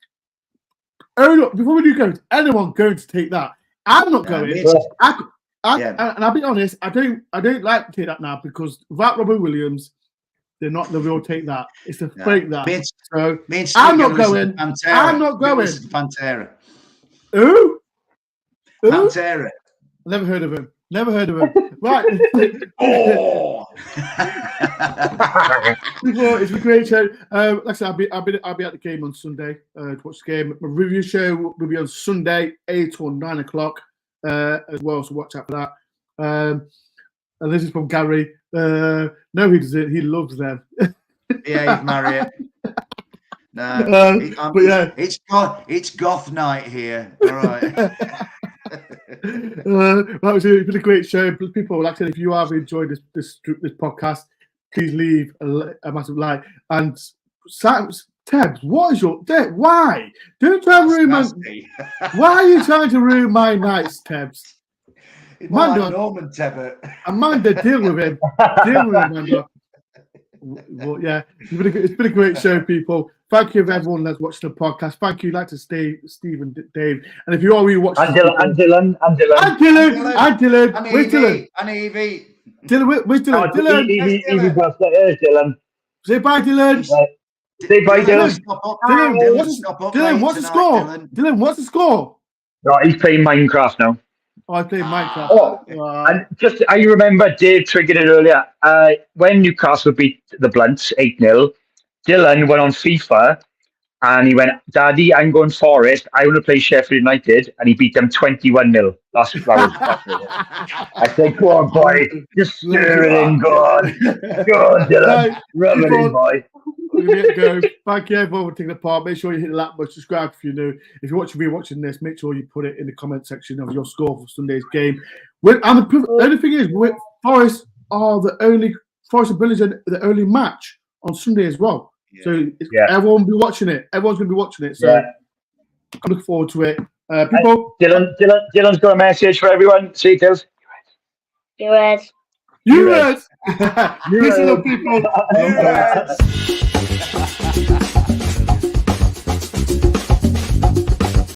Before we do go, is anyone going to take that? I'm not going. And I'll be honest, I don't like to take that now, because without Robert Williams, they're not the real take that. It's a fake that. So I'm not going. I'm not going. Pantera. Who? Pantera. Never heard of him. Right. It's a great show. Like I said, I'll be at the game on Sunday to watch the game. My review show will be on Sunday, 8 or 9 o'clock as well. So watch out for that. And this is from Gary. No, he doesn't. He loves them. Yeah, he's married. No, it's goth night here. All right. It's been a great show. People, like I said, if you have enjoyed this podcast, please leave a massive like. And Tebs, what is your why? Don't try and ruin my. Why are you trying to ruin my nights, Tebs? Like Norman Tebbert. Amanda, deal with him, Amanda. Well, yeah, it's been a great show, people. Thank you, everyone that's watching the podcast. Thank you, like to stay, Steve and Dave. And if you are watching, and Dylan. Where's Dylan? And Evie. Dylan, where's Dylan? Dylan. Say bye, Dylan. Say bye, Dylan. Dylan, what's the score? Dylan, what's the score? No, he's playing Minecraft now. I play Minecraft. And I remember Dave triggered it earlier. When Newcastle beat the Blunts 8-0, Dylan went on FIFA and he went, Daddy, I'm going Forest. I want to play Sheffield United. And he beat them 21-0. That was I said, go on, boy. Just stir it in. Go on, Dylan. Rub it in, boy. Go. Thank you, everyone, for taking the part. Make sure you hit the like button, subscribe if you're new. If you're watching this, make sure you put it in the comment section of your score for Sunday's game. And the only thing is, Forest and Village are the only match on Sunday as well. Yeah. So everyone will be watching it. Everyone's going to be watching it. So I'm looking forward to it. People, Dylan's got a message for everyone. See you, Dylan. You read. Listen up, people.